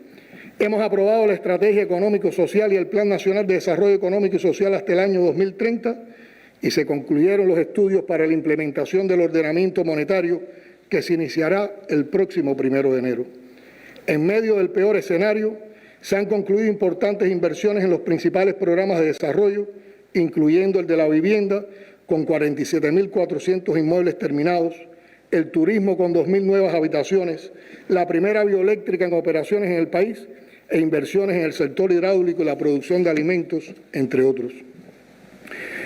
Hemos aprobado la Estrategia Económico-Social y el Plan Nacional de Desarrollo Económico y Social hasta el año 2030 y se concluyeron los estudios para la implementación del ordenamiento monetario que se iniciará el próximo 1 de enero. En medio del peor escenario, se han concluido importantes inversiones en los principales programas de desarrollo, incluyendo el de la vivienda, con 47.400 inmuebles terminados, el turismo con 2.000 nuevas habitaciones, la primera bioeléctrica en operaciones en el país e inversiones en el sector hidráulico y la producción de alimentos, entre otros.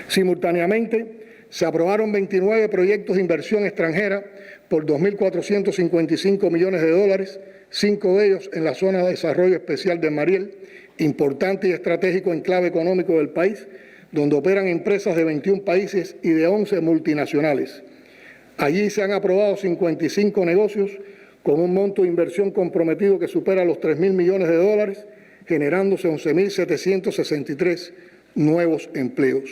Simultáneamente, se aprobaron 29 proyectos de inversión extranjera por 2.455 millones de dólares, 5 de ellos en la zona de desarrollo especial de Mariel, importante y estratégico enclave económico del país, donde operan empresas de 21 países y de 11 multinacionales. Allí se han aprobado 55 negocios con un monto de inversión comprometido que supera los 3.000 millones de dólares, generándose 11.763 nuevos empleos.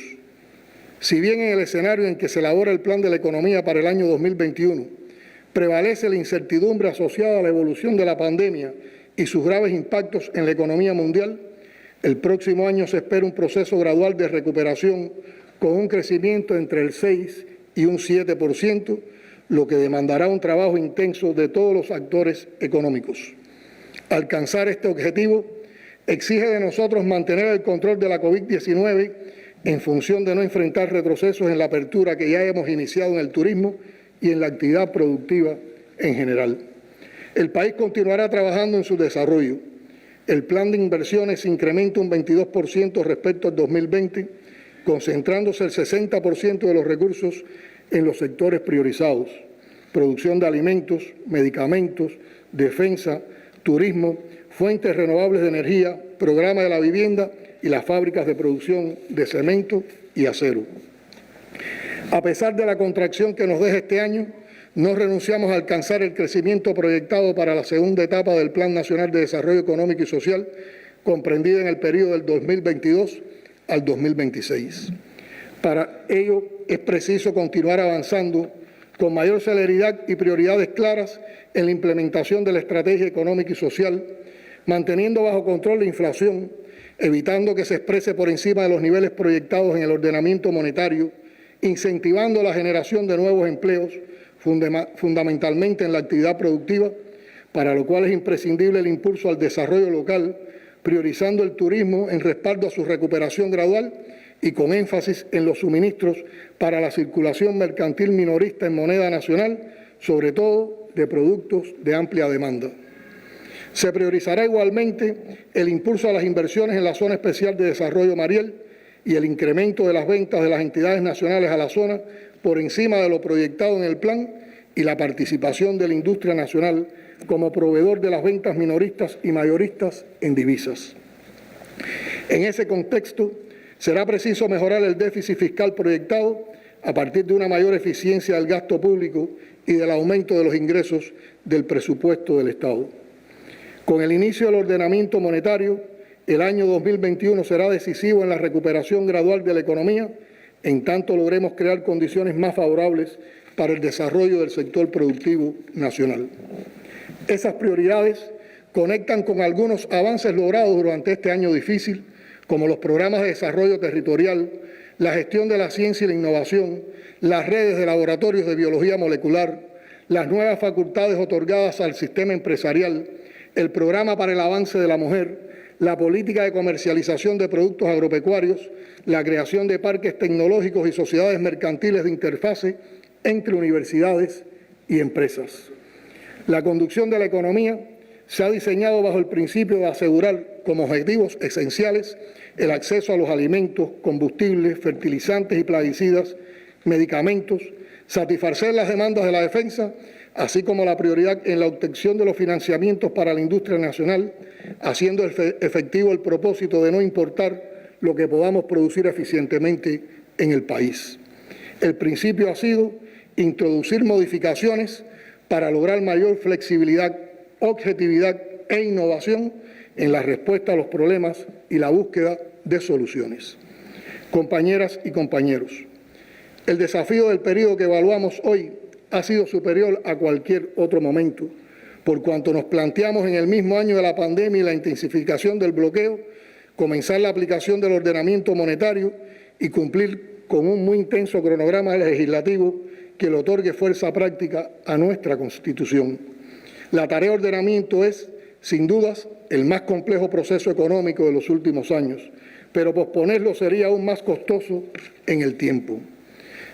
Si bien en el escenario en que se elabora el plan de la economía para el año 2021 prevalece la incertidumbre asociada a la evolución de la pandemia y sus graves impactos en la economía mundial, el próximo año se espera un proceso gradual de recuperación con un crecimiento entre el 6 y un 7%, lo que demandará un trabajo intenso de todos los actores económicos. Alcanzar este objetivo exige de nosotros mantener el control de la COVID-19 en función de no enfrentar retrocesos en la apertura que ya hemos iniciado en el turismo y en la actividad productiva en general. El país continuará trabajando en su desarrollo. El plan de inversiones incrementa un 22% respecto al 2020, concentrándose el 60% de los recursos en los sectores priorizados: producción de alimentos, medicamentos, defensa, turismo, fuentes renovables de energía, programa de la vivienda y las fábricas de producción de cemento y acero. A pesar de la contracción que nos deja este año, no renunciamos a alcanzar el crecimiento proyectado para la segunda etapa del Plan Nacional de Desarrollo Económico y Social, comprendida en el periodo del 2022 al 2026. Para ello es preciso continuar avanzando con mayor celeridad y prioridades claras en la implementación de la estrategia económica y social, manteniendo bajo control la inflación, evitando que se exprese por encima de los niveles proyectados en el ordenamiento monetario, incentivando la generación de nuevos empleos, fundamentalmente en la actividad productiva, para lo cual es imprescindible el impulso al desarrollo local, priorizando el turismo en respaldo a su recuperación gradual y con énfasis en los suministros para la circulación mercantil minorista en moneda nacional, sobre todo de productos de amplia demanda. Se priorizará igualmente el impulso a las inversiones en la Zona Especial de Desarrollo Mariel y el incremento de las ventas de las entidades nacionales a la zona por encima de lo proyectado en el plan y la participación de la industria nacional como proveedor de las ventas minoristas y mayoristas en divisas. En ese contexto, será preciso mejorar el déficit fiscal proyectado a partir de una mayor eficiencia del gasto público y del aumento de los ingresos del presupuesto del Estado. Con el inicio del ordenamiento monetario, el año 2021 será decisivo en la recuperación gradual de la economía, en tanto logremos crear condiciones más favorables para el desarrollo del sector productivo nacional. Esas prioridades conectan con algunos avances logrados durante este año difícil, como los programas de desarrollo territorial, la gestión de la ciencia y la innovación, las redes de laboratorios de biología molecular, las nuevas facultades otorgadas al sistema empresarial, el programa para el avance de la mujer, la política de comercialización de productos agropecuarios, la creación de parques tecnológicos y sociedades mercantiles de interfase entre universidades y empresas. La conducción de la economía se ha diseñado bajo el principio de asegurar como objetivos esenciales el acceso a los alimentos, combustibles, fertilizantes y plaguicidas, medicamentos, satisfacer las demandas de la defensa, así como la prioridad en la obtención de los financiamientos para la industria nacional, haciendo efectivo el propósito de no importar lo que podamos producir eficientemente en el país. El principio ha sido introducir modificaciones para lograr mayor flexibilidad, objetividad e innovación en la respuesta a los problemas y la búsqueda de soluciones. Compañeras y compañeros, el desafío del periodo que evaluamos hoy ha sido superior a cualquier otro momento, por cuanto nos planteamos en el mismo año de la pandemia y la intensificación del bloqueo, comenzar la aplicación del ordenamiento monetario y cumplir con un muy intenso cronograma legislativo que le otorgue fuerza práctica a nuestra Constitución. La tarea de ordenamiento es, sin dudas, el más complejo proceso económico de los últimos años, pero posponerlo sería aún más costoso en el tiempo.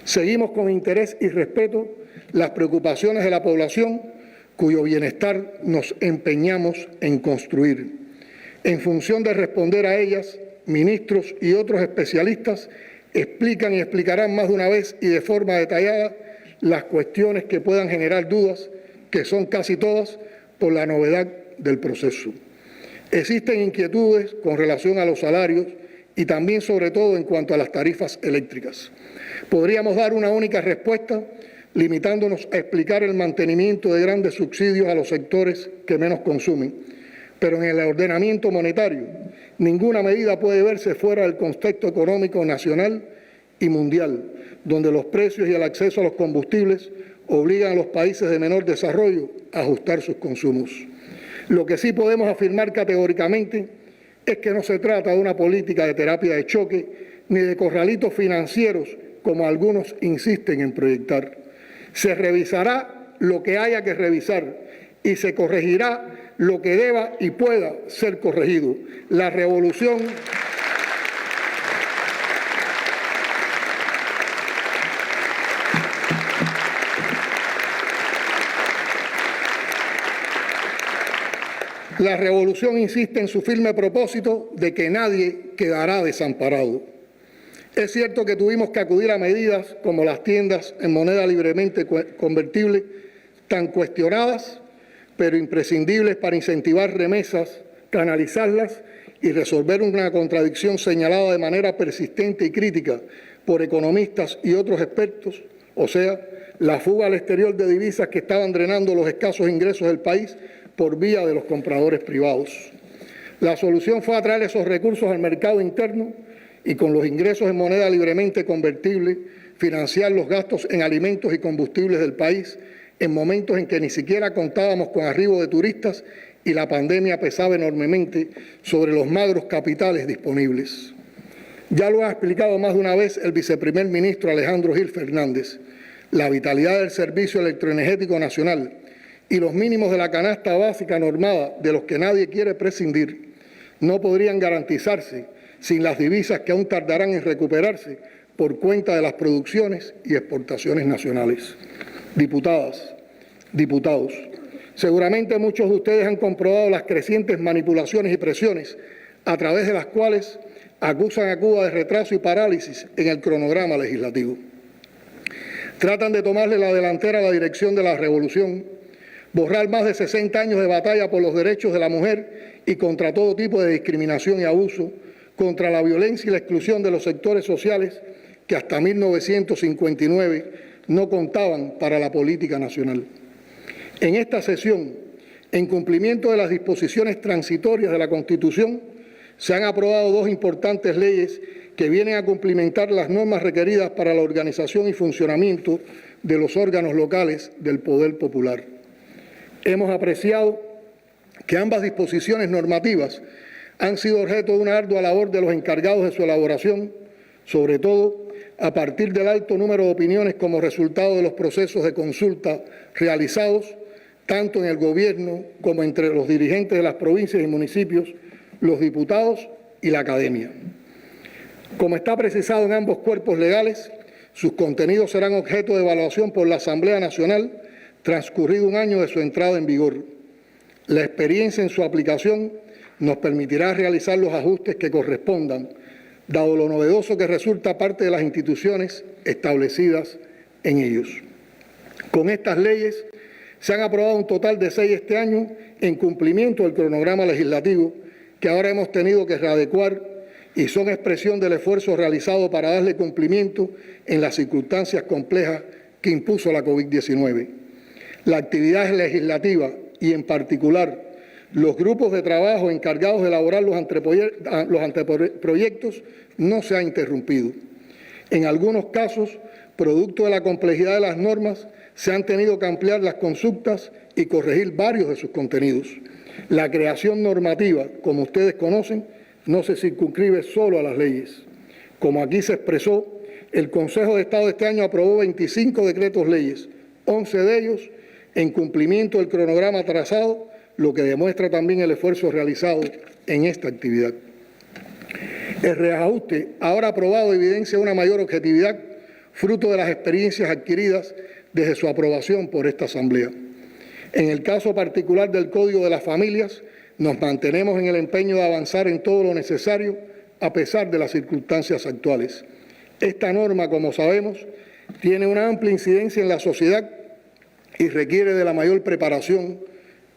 Seguimos con interés y respeto las preocupaciones de la población, cuyo bienestar nos empeñamos en construir. En función de responder a ellas, ministros y otros especialistas explican y explicarán más de una vez y de forma detallada las cuestiones que puedan generar dudas, que son casi todas por la novedad del proceso. Existen inquietudes con relación a los salarios y también, sobre todo, en cuanto a las tarifas eléctricas. Podríamos dar una única respuesta limitándonos a explicar el mantenimiento de grandes subsidios a los sectores que menos consumen. Pero en el ordenamiento monetario, ninguna medida puede verse fuera del contexto económico nacional y mundial, donde los precios y el acceso a los combustibles obligan a los países de menor desarrollo a ajustar sus consumos. Lo que sí podemos afirmar categóricamente es que no se trata de una política de terapia de choque ni de corralitos financieros, como algunos insisten en proyectar. Se revisará lo que haya que revisar y se corregirá lo que deba y pueda ser corregido. La revolución insiste en su firme propósito de que nadie quedará desamparado. Es cierto que tuvimos que acudir a medidas como las tiendas en moneda libremente convertible, tan cuestionadas, pero imprescindibles para incentivar remesas, canalizarlas y resolver una contradicción señalada de manera persistente y crítica por economistas y otros expertos, o sea, la fuga al exterior de divisas que estaban drenando los escasos ingresos del país por vía de los compradores privados. La solución fue atraer esos recursos al mercado interno y con los ingresos en moneda libremente convertible, financiar los gastos en alimentos y combustibles del país en momentos en que ni siquiera contábamos con arribo de turistas y la pandemia pesaba enormemente sobre los magros capitales disponibles. Ya lo ha explicado más de una vez el viceprimer ministro Alejandro Gil Fernández. La vitalidad del Servicio Electroenergético Nacional y los mínimos de la canasta básica normada, de los que nadie quiere prescindir, no podrían garantizarse sin las divisas que aún tardarán en recuperarse por cuenta de las producciones y exportaciones nacionales. Diputadas, diputados, seguramente muchos de ustedes han comprobado las crecientes manipulaciones y presiones a través de las cuales acusan a Cuba de retraso y parálisis en el cronograma legislativo. Tratan de tomarle la delantera a la dirección de la revolución, borrar más de 60 años de batalla por los derechos de la mujer y contra todo tipo de discriminación y abuso, contra la violencia y la exclusión de los sectores sociales que hasta 1959 no contaban para la política nacional. En esta sesión, en cumplimiento de las disposiciones transitorias de la Constitución, se han aprobado dos importantes leyes que vienen a cumplimentar las normas requeridas para la organización y funcionamiento de los órganos locales del Poder Popular. Hemos apreciado que ambas disposiciones normativas han sido objeto de una ardua labor de los encargados de su elaboración, sobre todo a partir del alto número de opiniones como resultado de los procesos de consulta realizados tanto en el Gobierno como entre los dirigentes de las provincias y municipios, los diputados y la academia. Como está precisado en ambos cuerpos legales, sus contenidos serán objeto de evaluación por la Asamblea Nacional transcurrido un año de su entrada en vigor. La experiencia en su aplicación nos permitirá realizar los ajustes que correspondan, dado lo novedoso que resulta parte de las instituciones establecidas en ellos. Con estas leyes se han aprobado un total de 6 este año en cumplimiento del cronograma legislativo que ahora hemos tenido que readecuar y son expresión del esfuerzo realizado para darle cumplimiento en las circunstancias complejas que impuso la COVID-19. La actividad legislativa y en particular los grupos de trabajo encargados de elaborar los anteproyectos no se ha interrumpido. En algunos casos, producto de la complejidad de las normas, se han tenido que ampliar las consultas y corregir varios de sus contenidos. La creación normativa, como ustedes conocen, no se circunscribe solo a las leyes. Como aquí se expresó, el Consejo de Estado este año aprobó 25 decretos leyes, 11 de ellos en cumplimiento del cronograma trazado, lo que demuestra también el esfuerzo realizado en esta actividad. El reajuste ahora aprobado evidencia una mayor objetividad, fruto de las experiencias adquiridas desde su aprobación por esta Asamblea. En el caso particular del Código de las Familias, nos mantenemos en el empeño de avanzar en todo lo necesario a pesar de las circunstancias actuales. Esta norma, como sabemos, tiene una amplia incidencia en la sociedad y requiere de la mayor preparación,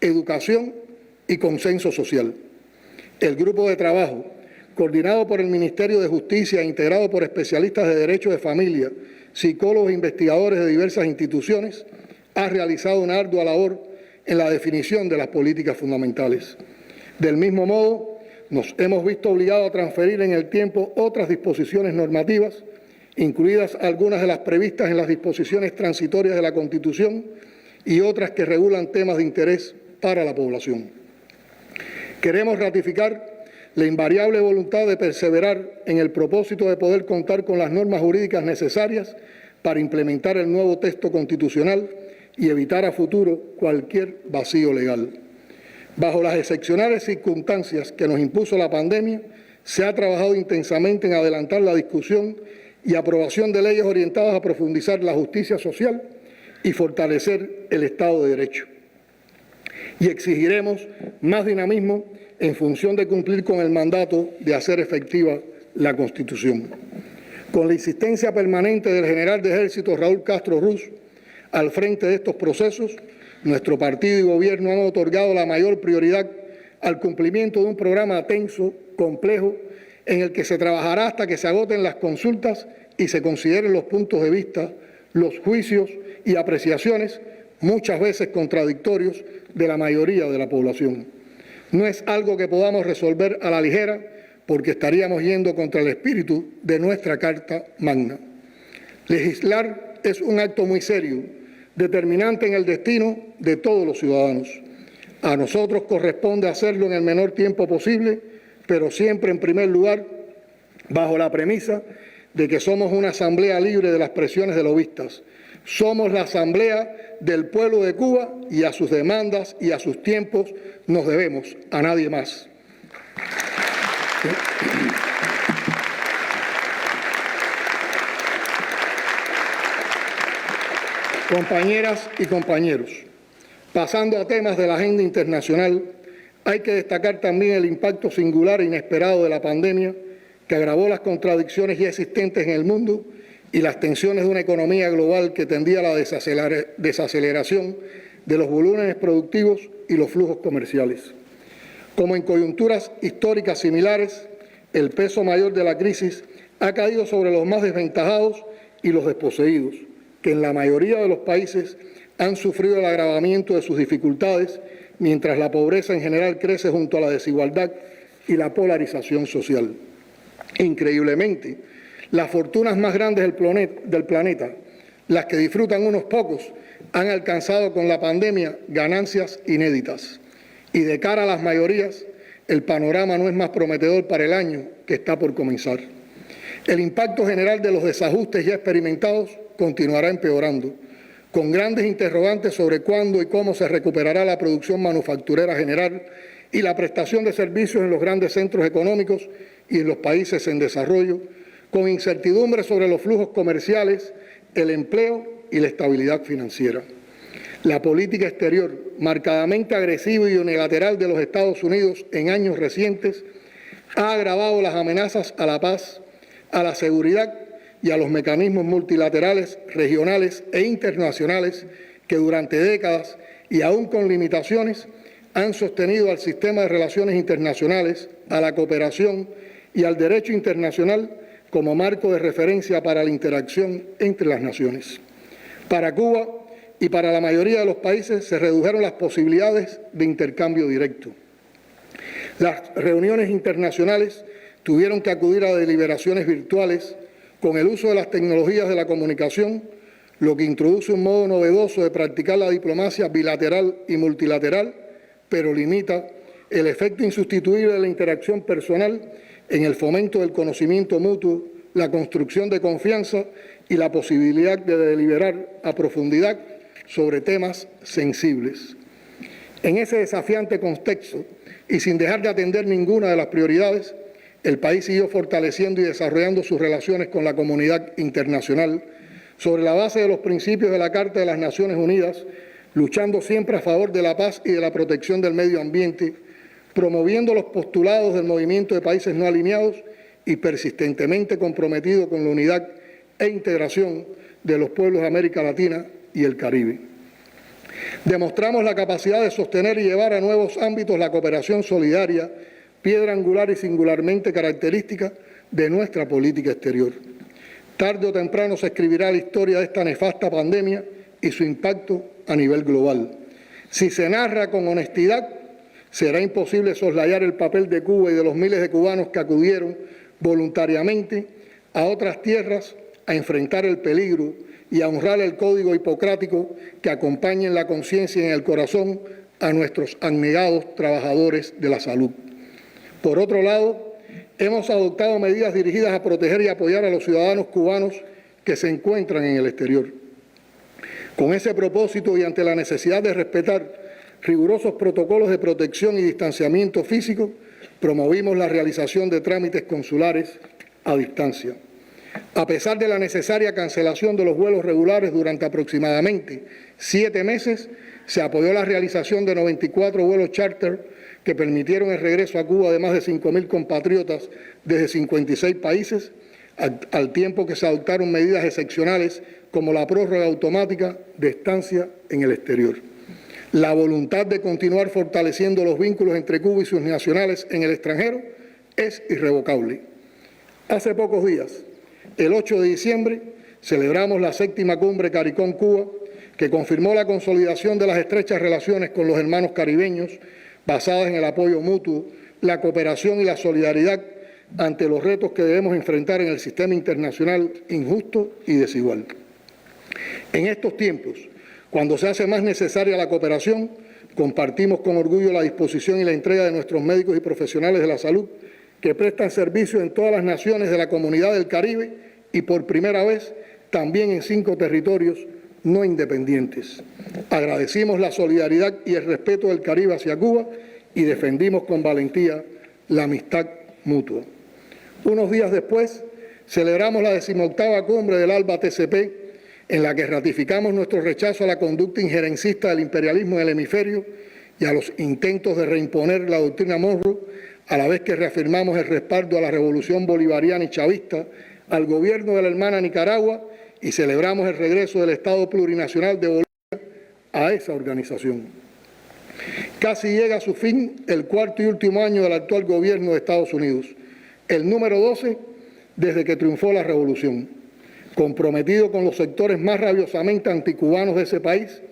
educación y consenso social. El grupo de trabajo, coordinado por el Ministerio de Justicia e integrado por especialistas de Derecho de Familia, psicólogos e investigadores de diversas instituciones, ha realizado una ardua labor en la definición de las políticas fundamentales. Del mismo modo, nos hemos visto obligados a transferir en el tiempo otras disposiciones normativas, incluidas algunas de las previstas en las disposiciones transitorias de la Constitución y otras que regulan temas de interés para la población. Queremos ratificar la invariable voluntad de perseverar en el propósito de poder contar con las normas jurídicas necesarias para implementar el nuevo texto constitucional y evitar a futuro cualquier vacío legal. Bajo las excepcionales circunstancias que nos impuso la pandemia, se ha trabajado intensamente en adelantar la discusión y aprobación de leyes orientadas a profundizar la justicia social y fortalecer el Estado de Derecho. Y exigiremos más dinamismo en función de cumplir con el mandato de hacer efectiva la Constitución. Con la insistencia permanente del general de Ejército Raúl Castro Ruz al frente de estos procesos, nuestro partido y gobierno han otorgado la mayor prioridad al cumplimiento de un programa tenso, complejo, en el que se trabajará hasta que se agoten las consultas y se consideren los puntos de vista, los juicios y apreciaciones, muchas veces contradictorios, de la mayoría de la población. No es algo que podamos resolver a la ligera, porque estaríamos yendo contra el espíritu de nuestra Carta Magna. Legislar es un acto muy serio, determinante en el destino de todos los ciudadanos. A nosotros corresponde hacerlo en el menor tiempo posible, pero siempre en primer lugar bajo la premisa de que somos una asamblea libre de las presiones de lobistas. Somos la asamblea del pueblo de Cuba y a sus demandas y a sus tiempos nos debemos, a nadie más. Compañeras y compañeros, pasando a temas de la agenda internacional, hay que destacar también el impacto singular e inesperado de la pandemia que agravó las contradicciones ya existentes en el mundo y las tensiones de una economía global que tendía a la desaceleración de los volúmenes productivos y los flujos comerciales. Como en coyunturas históricas similares, el peso mayor de la crisis ha caído sobre los más desventajados y los desposeídos, que en la mayoría de los países han sufrido el agravamiento de sus dificultades, mientras la pobreza en general crece junto a la desigualdad y la polarización social. Increíblemente, las fortunas más grandes del planeta, las que disfrutan unos pocos, han alcanzado con la pandemia ganancias inéditas. Y de cara a las mayorías, el panorama no es más prometedor para el año que está por comenzar. El impacto general de los desajustes ya experimentados continuará empeorando, con grandes interrogantes sobre cuándo y cómo se recuperará la producción manufacturera general y la prestación de servicios en los grandes centros económicos y en los países en desarrollo, con incertidumbre sobre los flujos comerciales, el empleo y la estabilidad financiera. La política exterior, marcadamente agresiva y unilateral de los Estados Unidos en años recientes, ha agravado las amenazas a la paz, a la seguridad y a los mecanismos multilaterales, regionales e internacionales que durante décadas y aún con limitaciones han sostenido al sistema de relaciones internacionales, a la cooperación y al derecho internacional como marco de referencia para la interacción entre las naciones. Para Cuba y para la mayoría de los países se redujeron las posibilidades de intercambio directo. Las reuniones internacionales tuvieron que acudir a deliberaciones virtuales con el uso de las tecnologías de la comunicación, lo que introduce un modo novedoso de practicar la diplomacia bilateral y multilateral, pero limita el efecto insustituible de la interacción personal en el fomento del conocimiento mutuo, la construcción de confianza y la posibilidad de deliberar a profundidad sobre temas sensibles. En ese desafiante contexto, y sin dejar de atender ninguna de las prioridades, el país siguió fortaleciendo y desarrollando sus relaciones con la comunidad internacional sobre la base de los principios de la Carta de las Naciones Unidas, luchando siempre a favor de la paz y de la protección del medio ambiente, promoviendo los postulados del movimiento de países no alineados y persistentemente comprometido con la unidad e integración de los pueblos de América Latina y el Caribe. Demostramos la capacidad de sostener y llevar a nuevos ámbitos la cooperación solidaria, piedra angular y singularmente característica de nuestra política exterior. Tarde o temprano se escribirá la historia de esta nefasta pandemia y su impacto a nivel global. Si se narra con honestidad, será imposible soslayar el papel de Cuba y de los miles de cubanos que acudieron voluntariamente a otras tierras a enfrentar el peligro y a honrar el código hipocrático que acompaña en la conciencia y en el corazón a nuestros abnegados trabajadores de la salud. Por otro lado, hemos adoptado medidas dirigidas a proteger y apoyar a los ciudadanos cubanos que se encuentran en el exterior. Con ese propósito y ante la necesidad de respetar rigurosos protocolos de protección y distanciamiento físico, promovimos la realización de trámites consulares a distancia. A pesar de la necesaria cancelación de los vuelos regulares durante aproximadamente 7 meses, se apoyó la realización de 94 vuelos charter que permitieron el regreso a Cuba de más de 5.000 compatriotas desde 56 países, al tiempo que se adoptaron medidas excepcionales como la prórroga automática de estancia en el exterior. La voluntad de continuar fortaleciendo los vínculos entre Cuba y sus nacionales en el extranjero es irrevocable. Hace pocos días, el 8 de diciembre, celebramos la 7ª Cumbre CARICOM-Cuba, que confirmó la consolidación de las estrechas relaciones con los hermanos caribeños, basadas en el apoyo mutuo, la cooperación y la solidaridad ante los retos que debemos enfrentar en el sistema internacional injusto y desigual. En estos tiempos, cuando se hace más necesaria la cooperación, compartimos con orgullo la disposición y la entrega de nuestros médicos y profesionales de la salud que prestan servicio en todas las naciones de la Comunidad del Caribe y por primera vez también en 5 territorios no independientes. Agradecimos la solidaridad y el respeto del Caribe hacia Cuba y defendimos con valentía la amistad mutua. Unos días después, celebramos la 18ª cumbre del ALBA-TCP, en la que ratificamos nuestro rechazo a la conducta injerencista del imperialismo en el hemisferio y a los intentos de reimponer la doctrina Monroe, a la vez que reafirmamos el respaldo a la revolución bolivariana y chavista, al gobierno de la hermana Nicaragua y celebramos el regreso del Estado Plurinacional de Bolivia a esa organización. Casi llega a su fin el 4º y último año del actual gobierno de Estados Unidos, el número 12 desde que triunfó la revolución. Comprometido con los sectores más rabiosamente anticubanos de ese país,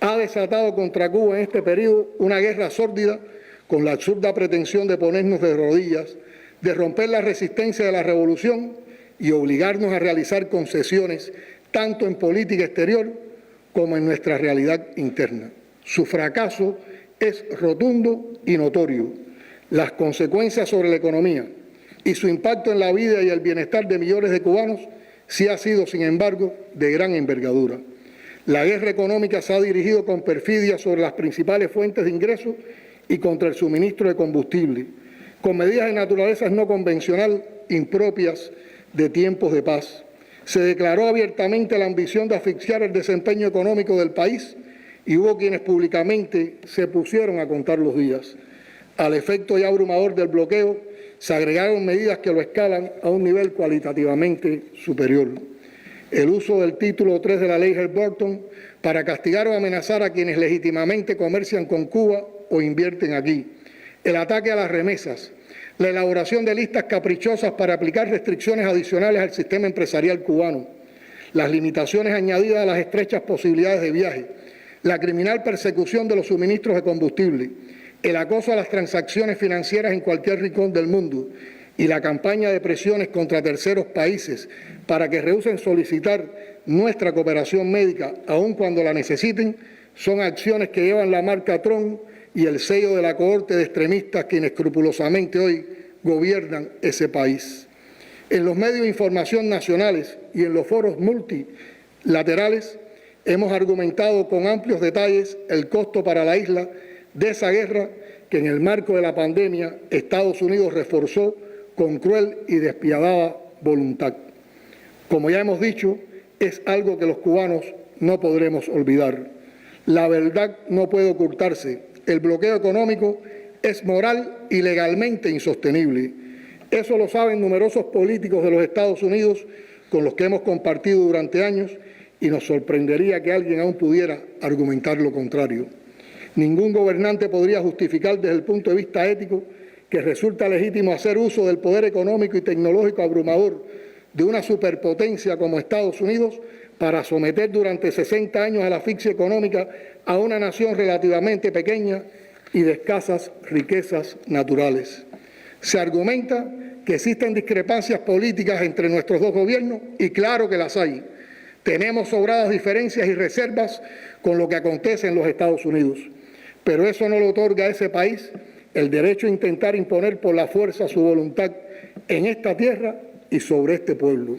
ha desatado contra Cuba en este periodo una guerra sórdida con la absurda pretensión de ponernos de rodillas, de romper la resistencia de la revolución y obligarnos a realizar concesiones tanto en política exterior como en nuestra realidad interna. Su fracaso es rotundo y notorio. Las consecuencias sobre la economía y su impacto en la vida y el bienestar de millones de cubanos sí ha sido, sin embargo, de gran envergadura. La guerra económica se ha dirigido con perfidia sobre las principales fuentes de ingresos y contra el suministro de combustible, con medidas de naturaleza no convencional impropias de tiempos de paz. Se declaró abiertamente la ambición de asfixiar el desempeño económico del país y hubo quienes públicamente se pusieron a contar los días. Al efecto ya abrumador del bloqueo, se agregaron medidas que lo escalan a un nivel cualitativamente superior. El uso del título 3 de la ley Helms-Burton para castigar o amenazar a quienes legítimamente comercian con Cuba o invierten aquí. El ataque a las remesas, la elaboración de listas caprichosas para aplicar restricciones adicionales al sistema empresarial cubano, las limitaciones añadidas a las estrechas posibilidades de viaje, la criminal persecución de los suministros de combustible, el acoso a las transacciones financieras en cualquier rincón del mundo y la campaña de presiones contra terceros países para que rehúsen solicitar nuestra cooperación médica aun cuando la necesiten, son acciones que llevan la marca Trump y el sello de la cohorte de extremistas que inescrupulosamente hoy gobiernan ese país. En los medios de información nacionales y en los foros multilaterales hemos argumentado con amplios detalles el costo para la isla de esa guerra que en el marco de la pandemia Estados Unidos reforzó con cruel y despiadada voluntad. Como ya hemos dicho, es algo que los cubanos no podremos olvidar. La verdad no puede ocultarse. El bloqueo económico es moral y legalmente insostenible. Eso lo saben numerosos políticos de los Estados Unidos con los que hemos compartido durante años y nos sorprendería que alguien aún pudiera argumentar lo contrario. Ningún gobernante podría justificar desde el punto de vista ético que resulta legítimo hacer uso del poder económico y tecnológico abrumador de una superpotencia como Estados Unidos para someter durante 60 años a la asfixia económica a una nación relativamente pequeña y de escasas riquezas naturales. Se argumenta que existen discrepancias políticas entre nuestros dos gobiernos y claro que las hay. Tenemos sobradas diferencias y reservas con lo que acontece en los Estados Unidos, pero eso no le otorga a ese país el derecho a intentar imponer por la fuerza su voluntad en esta tierra y sobre este pueblo.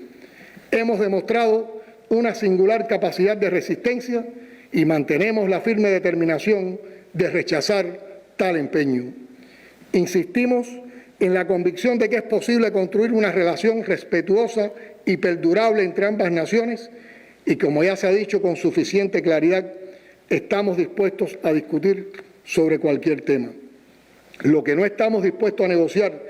Hemos demostrado una singular capacidad de resistencia y mantenemos la firme determinación de rechazar tal empeño. Insistimos en la convicción de que es posible construir una relación respetuosa y perdurable entre ambas naciones y, como ya se ha dicho con suficiente claridad, estamos dispuestos a discutir sobre cualquier tema. Lo que no estamos dispuestos a negociar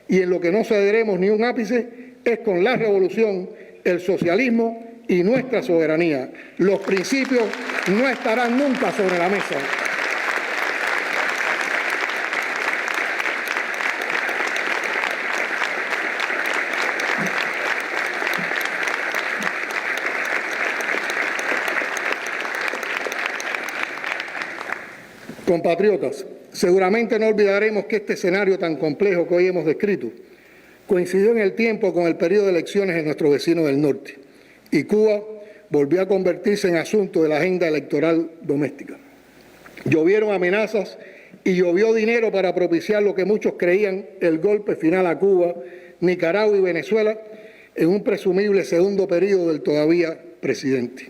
y en lo que no cederemos ni un ápice es con la revolución, el socialismo y nuestra soberanía. Los principios no estarán nunca sobre la mesa. Compatriotas, seguramente no olvidaremos que este escenario tan complejo que hoy hemos descrito coincidió en el tiempo con el periodo de elecciones en nuestro vecino del norte y Cuba volvió a convertirse en asunto de la agenda electoral doméstica. Llovieron amenazas y llovió dinero para propiciar lo que muchos creían el golpe final a Cuba, Nicaragua y Venezuela en un presumible segundo periodo del todavía presidente.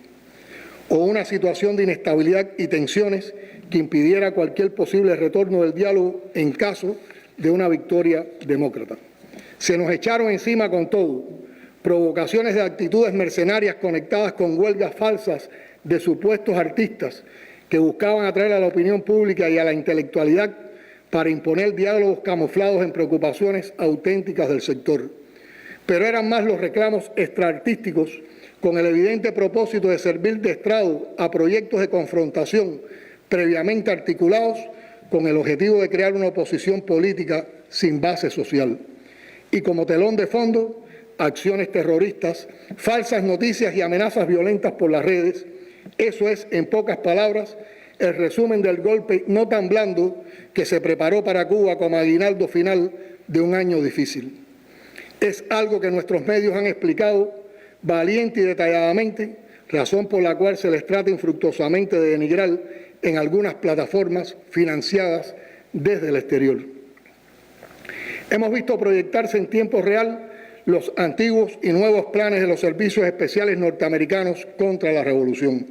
O una situación de inestabilidad y tensiones que impidiera cualquier posible retorno del diálogo en caso de una victoria demócrata. Se nos echaron encima con todo, provocaciones de actitudes mercenarias conectadas con huelgas falsas de supuestos artistas que buscaban atraer a la opinión pública y a la intelectualidad para imponer diálogos camuflados en preocupaciones auténticas del sector. Pero eran más los reclamos extraartísticos con el evidente propósito de servir de estrado a proyectos de confrontación previamente articulados con el objetivo de crear una oposición política sin base social. Y como telón de fondo, acciones terroristas, falsas noticias y amenazas violentas por las redes. Eso es, en pocas palabras, el resumen del golpe no tan blando que se preparó para Cuba como aguinaldo final de un año difícil. Es algo que nuestros medios han explicado valiente y detalladamente, razón por la cual se les trata infructuosamente de denigrar en algunas plataformas financiadas desde el exterior. Hemos visto proyectarse en tiempo real los antiguos y nuevos planes de los servicios especiales norteamericanos contra la revolución,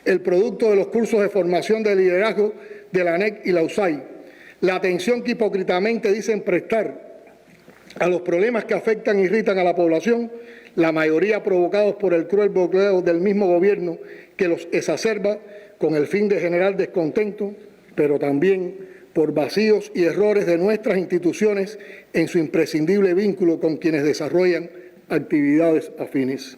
el producto de los cursos de formación de liderazgo de la ANEC y la USAID, la atención que hipócritamente dicen prestar a los problemas que afectan e irritan a la población, la mayoría provocados por el cruel bloqueo del mismo gobierno que los exacerba con el fin de generar descontento, pero también por vacíos y errores de nuestras instituciones en su imprescindible vínculo con quienes desarrollan actividades afines.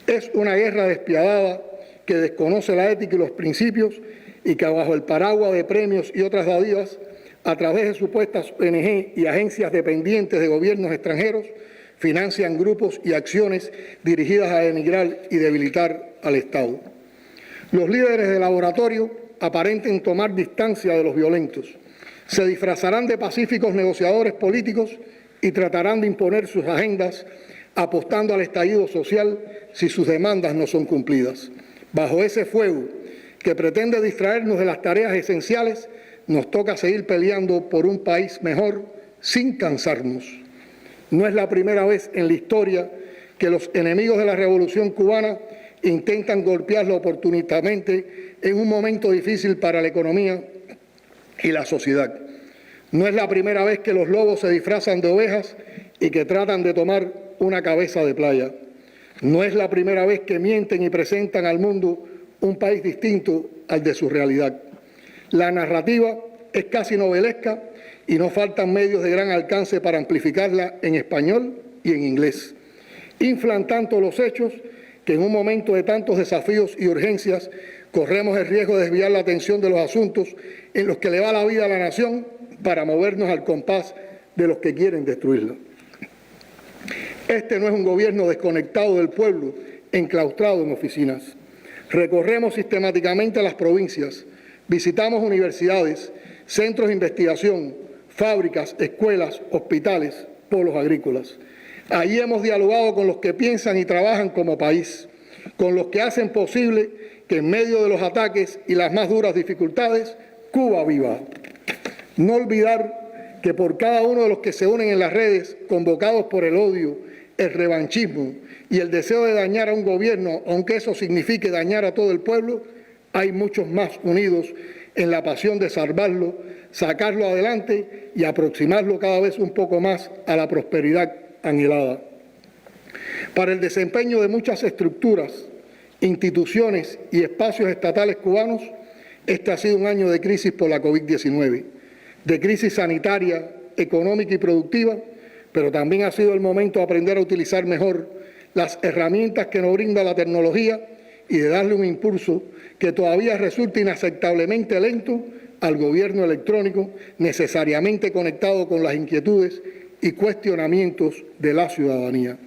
Es una guerra despiadada que desconoce la ética y los principios y que bajo el paraguas de premios y otras dádivas, a través de supuestas ONG y agencias dependientes de gobiernos extranjeros, financian grupos y acciones dirigidas a denigrar y debilitar al Estado. Los líderes del laboratorio aparenten tomar distancia de los violentos, se disfrazarán de pacíficos negociadores políticos y tratarán de imponer sus agendas apostando al estallido social si sus demandas no son cumplidas. Bajo ese fuego que pretende distraernos de las tareas esenciales, nos toca seguir peleando por un país mejor sin cansarnos. No es la primera vez en la historia que los enemigos de la Revolución cubana intentan golpearlo oportunamente en un momento difícil para la economía y la sociedad. No es la primera vez que los lobos se disfrazan de ovejas y que tratan de tomar una cabeza de playa. No es la primera vez que mienten y presentan al mundo un país distinto al de su realidad. La narrativa es casi novelesca y no faltan medios de gran alcance para amplificarla en español y en inglés. Inflan tanto los hechos que en un momento de tantos desafíos y urgencias corremos el riesgo de desviar la atención de los asuntos en los que le va la vida a la nación para movernos al compás de los que quieren destruirla. Este no es un gobierno desconectado del pueblo, enclaustrado en oficinas. Recorremos sistemáticamente las provincias, visitamos universidades, centros de investigación, fábricas, escuelas, hospitales, polos agrícolas. Allí hemos dialogado con los que piensan y trabajan como país, con los que hacen posible que en medio de los ataques y las más duras dificultades, Cuba viva. No olvidar que por cada uno de los que se unen en las redes, convocados por el odio, el revanchismo y el deseo de dañar a un gobierno, aunque eso signifique dañar a todo el pueblo, hay muchos más unidos en la pasión de salvarlo, sacarlo adelante y aproximarlo cada vez un poco más a la prosperidad anhelada. Para el desempeño de muchas estructuras, instituciones y espacios estatales cubanos, este ha sido un año de crisis por la COVID-19, de crisis sanitaria, económica y productiva, pero también ha sido el momento de aprender a utilizar mejor las herramientas que nos brinda la tecnología y de darle un impulso que todavía resulta inaceptablemente lento al gobierno electrónico, necesariamente conectado con las inquietudes y cuestionamientos de la ciudadanía.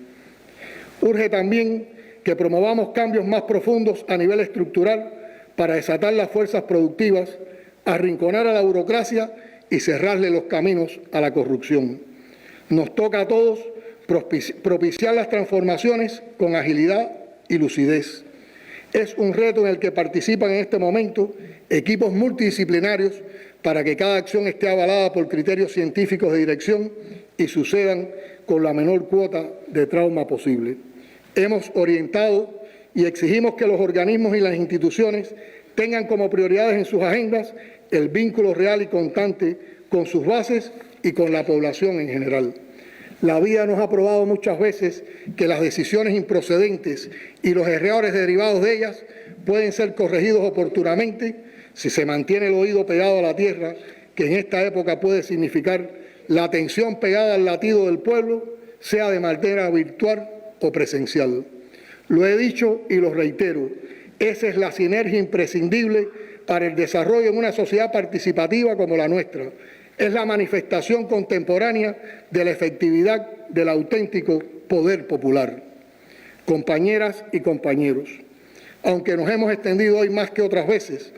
Urge también que promovamos cambios más profundos a nivel estructural para desatar las fuerzas productivas, arrinconar a la burocracia y cerrarle los caminos a la corrupción. Nos toca a todos propiciar las transformaciones con agilidad y lucidez. Es un reto en el que participan en este momento equipos multidisciplinarios para que cada acción esté avalada por criterios científicos de dirección y sucedan con la menor cuota de trauma posible. Hemos orientado y exigimos que los organismos y las instituciones tengan como prioridades en sus agendas el vínculo real y constante con sus bases y con la población en general. La vida nos ha probado muchas veces que las decisiones improcedentes y los errores derivados de ellas pueden ser corregidos oportunamente si se mantiene el oído pegado a la tierra, que en esta época puede significar la atención pegada al latido del pueblo, sea de manera virtual o presencial. Lo he dicho y lo reitero, esa es la sinergia imprescindible para el desarrollo en una sociedad participativa como la nuestra. Es la manifestación contemporánea de la efectividad del auténtico poder popular. Compañeras y compañeros, aunque nos hemos extendido hoy más que otras veces,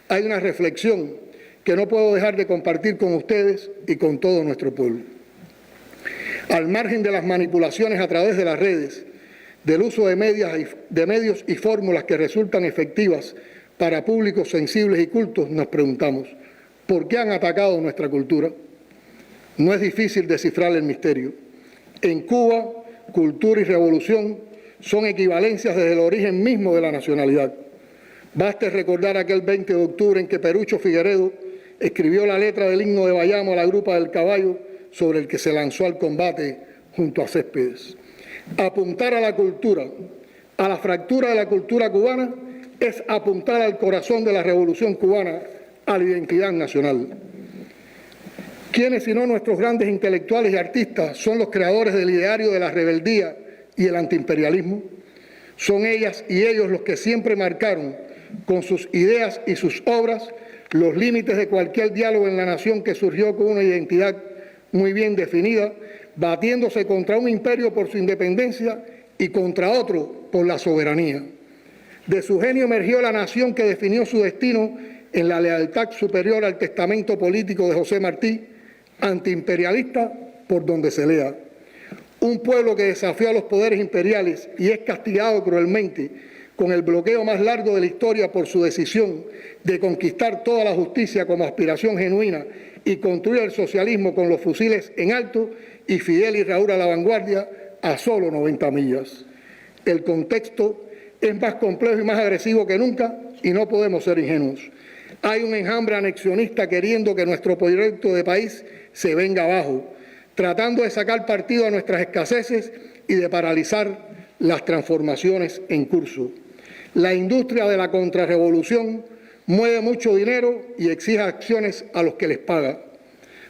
hay una reflexión que no puedo dejar de compartir con ustedes y con todo nuestro pueblo. Al margen de las manipulaciones a través de las redes, del uso de medios y fórmulas que resultan efectivas para públicos sensibles y cultos, nos preguntamos, ¿por qué han atacado nuestra cultura? No es difícil descifrar el misterio. En Cuba, cultura y revolución son equivalencias desde el origen mismo de la nacionalidad. Baste recordar aquel 20 de octubre en que Perucho Figueredo escribió la letra del himno de Bayamo a la Grupa del Caballo, sobre el que se lanzó al combate junto a Céspedes. Apuntar a la cultura, a la fractura de la cultura cubana, es apuntar al corazón de la revolución cubana, a la identidad nacional. ¿Quiénes, sino nuestros grandes intelectuales y artistas, son los creadores del ideario de la rebeldía y el antiimperialismo? Son ellas y ellos los que siempre marcaron, con sus ideas y sus obras, los límites de cualquier diálogo en la nación que surgió con una identidad muy bien definida, batiéndose contra un imperio por su independencia y contra otro por la soberanía. De su genio emergió la nación que definió su destino en la lealtad superior al testamento político de José Martí, antiimperialista por donde se lea. Un pueblo que desafió a los poderes imperiales y es castigado cruelmente con el bloqueo más largo de la historia por su decisión de conquistar toda la justicia como aspiración genuina y construir el socialismo con los fusiles en alto y Fidel y Raúl a la vanguardia a solo 90 millas. El contexto es más complejo y más agresivo que nunca y no podemos ser ingenuos. Hay un enjambre anexionista queriendo que nuestro proyecto de país se venga abajo, tratando de sacar partido a nuestras escaseces y de paralizar las transformaciones en curso. La industria de la contrarrevolución mueve mucho dinero y exige acciones a los que les paga.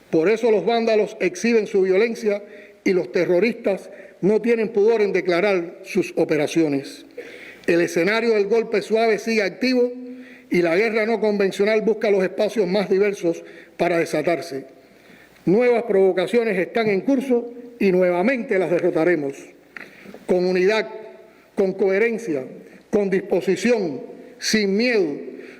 Por eso los vándalos exhiben su violencia y los terroristas no tienen pudor en declarar sus operaciones. El escenario del golpe suave sigue activo y la guerra no convencional busca los espacios más diversos para desatarse. Nuevas provocaciones están en curso y nuevamente las derrotaremos. Con unidad, con coherencia, con disposición, sin miedo,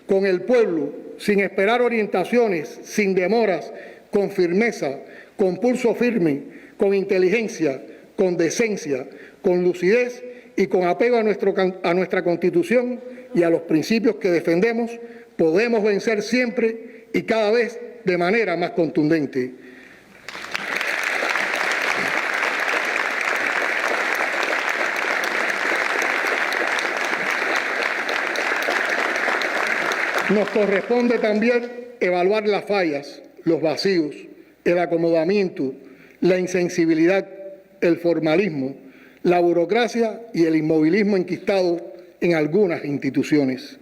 con el pueblo, sin esperar orientaciones, sin demoras, con firmeza, con pulso firme, con inteligencia, con decencia, con lucidez y con apego a nuestra Constitución y a los principios que defendemos, podemos vencer siempre y cada vez de manera más contundente. Nos corresponde también evaluar las fallas, los vacíos, el acomodamiento, la insensibilidad, el formalismo, la burocracia y el inmovilismo enquistado en algunas instituciones.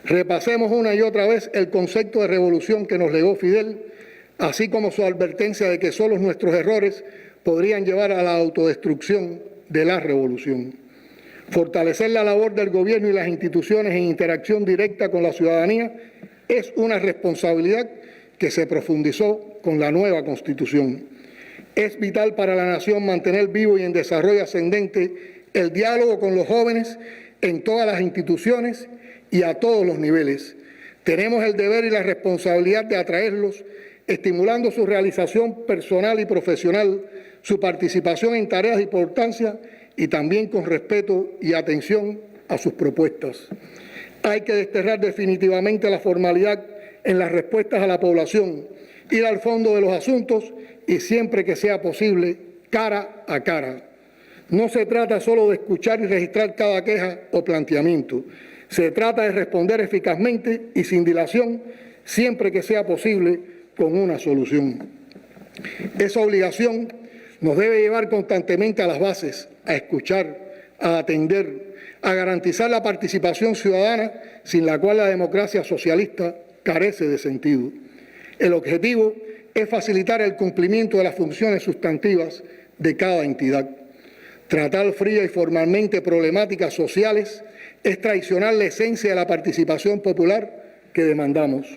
Repasemos una y otra vez el concepto de revolución que nos legó Fidel, así como su advertencia de que solo nuestros errores podrían llevar a la autodestrucción de la revolución. Fortalecer la labor del gobierno y las instituciones en interacción directa con la ciudadanía es una responsabilidad que se profundizó con la nueva Constitución. Es vital para la nación mantener vivo y en desarrollo ascendente el diálogo con los jóvenes en todas las instituciones y a todos los niveles. Tenemos el deber y la responsabilidad de atraerlos, estimulando su realización personal y profesional, su participación en tareas de importancia y también con respeto y atención a sus propuestas. Hay que desterrar definitivamente la formalidad en las respuestas a la población, ir al fondo de los asuntos y siempre que sea posible, cara a cara. No se trata solo de escuchar y registrar cada queja o planteamiento. Se trata de responder eficazmente y sin dilación, siempre que sea posible, con una solución. Esa obligación nos debe llevar constantemente a las bases, a escuchar, a atender, a garantizar la participación ciudadana sin la cual la democracia socialista carece de sentido. El objetivo es facilitar el cumplimiento de las funciones sustantivas de cada entidad. Tratar fría y formalmente problemáticas sociales es traicionar la esencia de la participación popular que demandamos.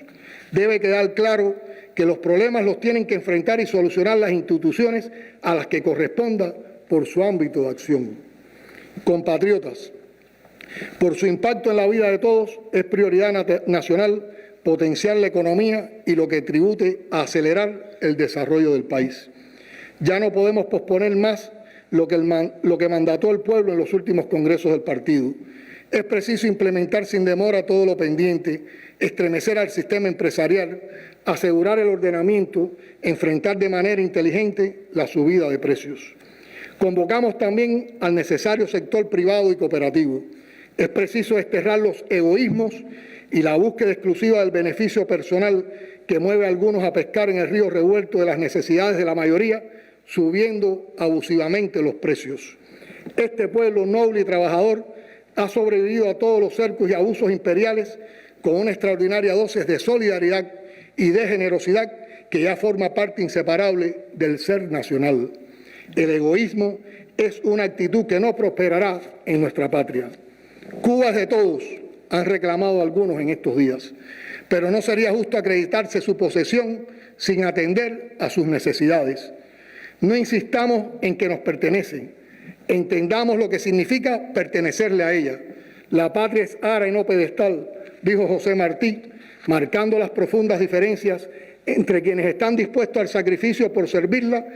Debe quedar claro que los problemas los tienen que enfrentar y solucionar las instituciones a las que corresponda por su ámbito de acción. Compatriotas, por su impacto en la vida de todos, es prioridad nacional potenciar la economía y lo que tribute a acelerar el desarrollo del país. Ya no podemos posponer más lo que mandató el pueblo en los últimos congresos del partido. Es preciso implementar sin demora todo lo pendiente, estremecer al sistema empresarial, asegurar el ordenamiento, enfrentar de manera inteligente la subida de precios. Convocamos también al necesario sector privado y cooperativo. Es preciso desterrar los egoísmos y la búsqueda exclusiva del beneficio personal que mueve a algunos a pescar en el río revuelto de las necesidades de la mayoría, subiendo abusivamente los precios. Este pueblo noble y trabajador ha sobrevivido a todos los cercos y abusos imperiales con una extraordinaria dosis de solidaridad y de generosidad que ya forma parte inseparable del ser nacional. El egoísmo es una actitud que no prosperará en nuestra patria. Cuba es de todos, han reclamado algunos en estos días, pero no sería justo acreditarse su posesión sin atender a sus necesidades. No insistamos en que nos pertenecen, entendamos lo que significa pertenecerle a ella. La patria es ara y no pedestal, dijo José Martí, marcando las profundas diferencias entre quienes están dispuestos al sacrificio por servirla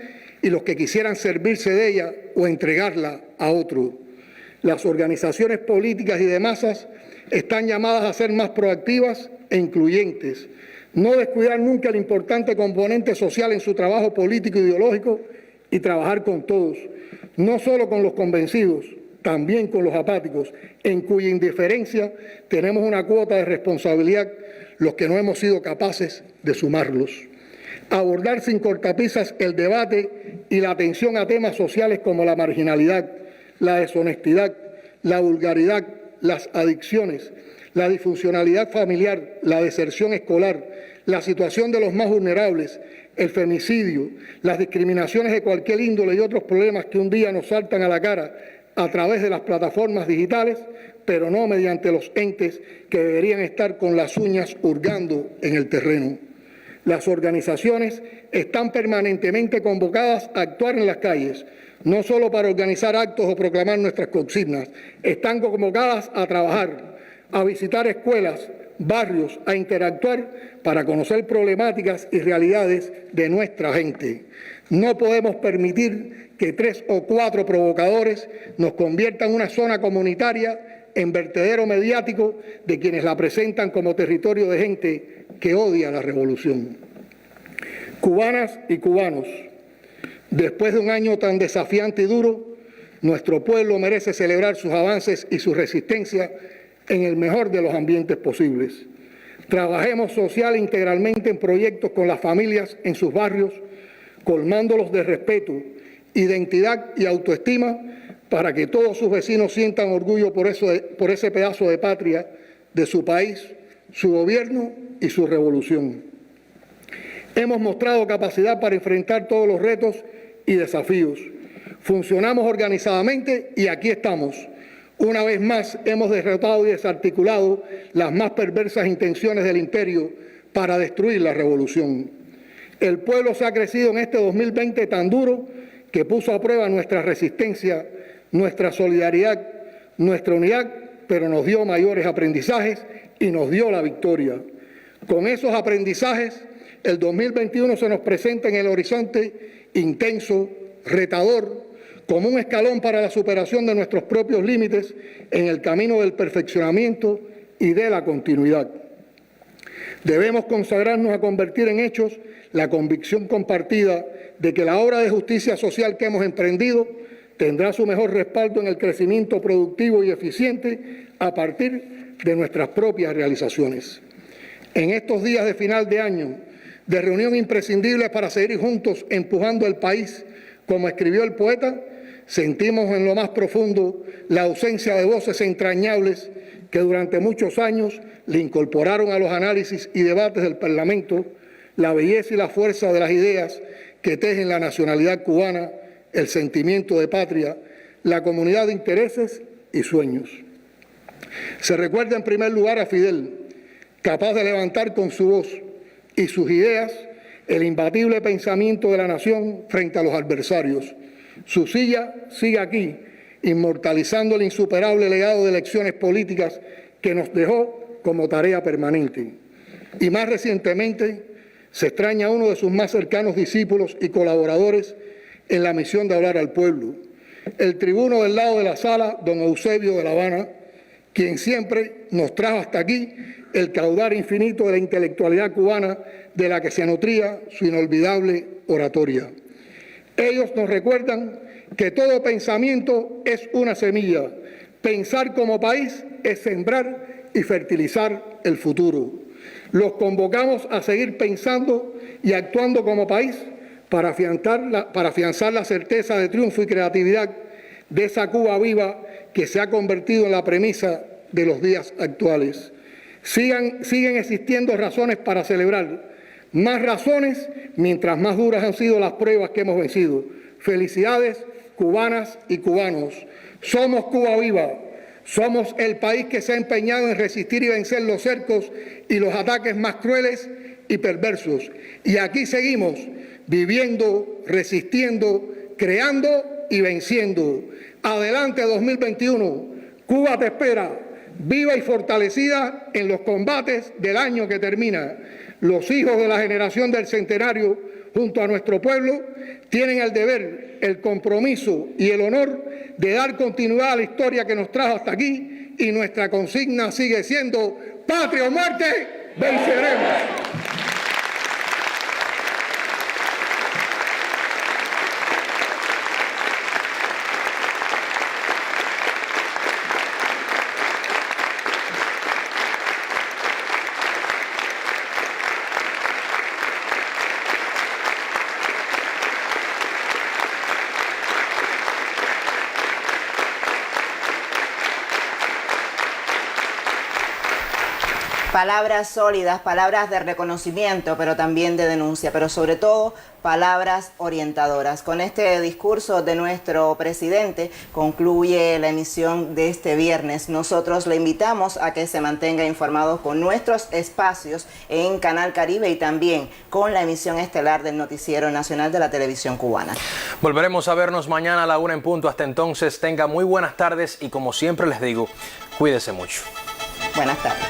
y los que quisieran servirse de ella o entregarla a otro. Las organizaciones políticas y de masas están llamadas a ser más proactivas e incluyentes, no descuidar nunca el importante componente social en su trabajo político e ideológico y trabajar con todos, no solo con los convencidos, también con los apáticos, en cuya indiferencia tenemos una cuota de responsabilidad los que no hemos sido capaces de sumarlos. Abordar sin cortapisas el debate y la atención a temas sociales como la marginalidad, la deshonestidad, la vulgaridad, las adicciones, la disfuncionalidad familiar, la deserción escolar, la situación de los más vulnerables, el femicidio, las discriminaciones de cualquier índole y otros problemas que un día nos saltan a la cara a través de las plataformas digitales, pero no mediante los entes que deberían estar con las uñas hurgando en el terreno. Las organizaciones están permanentemente convocadas a actuar en las calles, no solo para organizar actos o proclamar nuestras consignas, están convocadas a trabajar, a visitar escuelas, barrios, a interactuar para conocer problemáticas y realidades de nuestra gente. No podemos permitir que 3 o 4 provocadores nos conviertan una zona comunitaria en vertedero mediático de quienes la presentan como territorio de gente que odia la revolución. Cubanas y cubanos, después de un año tan desafiante y duro, nuestro pueblo merece celebrar sus avances y su resistencia en el mejor de los ambientes posibles. Trabajemos social e integralmente en proyectos con las familias en sus barrios, colmándolos de respeto, identidad y autoestima para que todos sus vecinos sientan orgullo por ese pedazo de patria de su país, su gobierno y su revolución. Hemos mostrado capacidad para enfrentar todos los retos y desafíos. Funcionamos organizadamente y aquí estamos. Una vez más hemos derrotado y desarticulado las más perversas intenciones del imperio para destruir la revolución. El pueblo se ha crecido en este 2020 tan duro que puso a prueba nuestra resistencia, nuestra solidaridad, nuestra unidad, pero nos dio mayores aprendizajes y nos dio la victoria. Con esos aprendizajes, el 2021 se nos presenta en el horizonte intenso, retador, como un escalón para la superación de nuestros propios límites en el camino del perfeccionamiento y de la continuidad. Debemos consagrarnos a convertir en hechos la convicción compartida de que la obra de justicia social que hemos emprendido tendrá su mejor respaldo en el crecimiento productivo y eficiente a partir de nuestras propias realizaciones. En estos días de final de año, de reunión imprescindible para seguir juntos empujando el país, como escribió el poeta, sentimos en lo más profundo la ausencia de voces entrañables que durante muchos años le incorporaron a los análisis y debates del Parlamento la belleza y la fuerza de las ideas que tejen la nacionalidad cubana, el sentimiento de patria, la comunidad de intereses y sueños. Se recuerda en primer lugar a Fidel, capaz de levantar con su voz y sus ideas el imbatible pensamiento de la nación frente a los adversarios. Su silla sigue aquí, inmortalizando el insuperable legado de lecciones políticas que nos dejó como tarea permanente. Y más recientemente, se extraña a uno de sus más cercanos discípulos y colaboradores en la misión de hablar al pueblo, el tribuno del lado de la sala, don Eusebio de La Habana, quien siempre nos trajo hasta aquí el caudal infinito de la intelectualidad cubana de la que se nutría su inolvidable oratoria. Ellos nos recuerdan que todo pensamiento es una semilla. Pensar como país es sembrar y fertilizar el futuro. Los convocamos a seguir pensando y actuando como país para afianzar la certeza de triunfo y creatividad de esa Cuba viva que se ha convertido en la premisa de los días actuales. Siguen existiendo razones para celebrar, más razones mientras más duras han sido las pruebas que hemos vencido. Felicidades, cubanas y cubanos. Somos Cuba viva. Somos el país que se ha empeñado en resistir y vencer los cercos y los ataques más crueles y perversos. Y aquí seguimos, viviendo, resistiendo, creando y venciendo. Adelante 2021. Cuba te espera, viva y fortalecida en los combates del año que termina. Los hijos de la generación del centenario, junto a nuestro pueblo, tienen el deber, el compromiso y el honor de dar continuidad a la historia que nos trajo hasta aquí, y nuestra consigna sigue siendo patria o muerte, venceremos. Palabras sólidas, palabras de reconocimiento, pero también de denuncia, pero sobre todo palabras orientadoras. Con este discurso de nuestro presidente concluye la emisión de este viernes. Nosotros le invitamos a que se mantenga informado con nuestros espacios en Canal Caribe y también con la emisión estelar del Noticiero Nacional de la Televisión Cubana. Volveremos a vernos mañana a la 1 en punto. Hasta entonces, tenga muy buenas tardes y, como siempre les digo, cuídese mucho. Buenas tardes.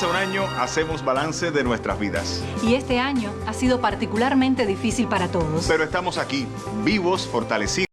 Un año hacemos balance de nuestras vidas. Y este año ha sido particularmente difícil para todos. Pero estamos aquí, vivos, fortalecidos.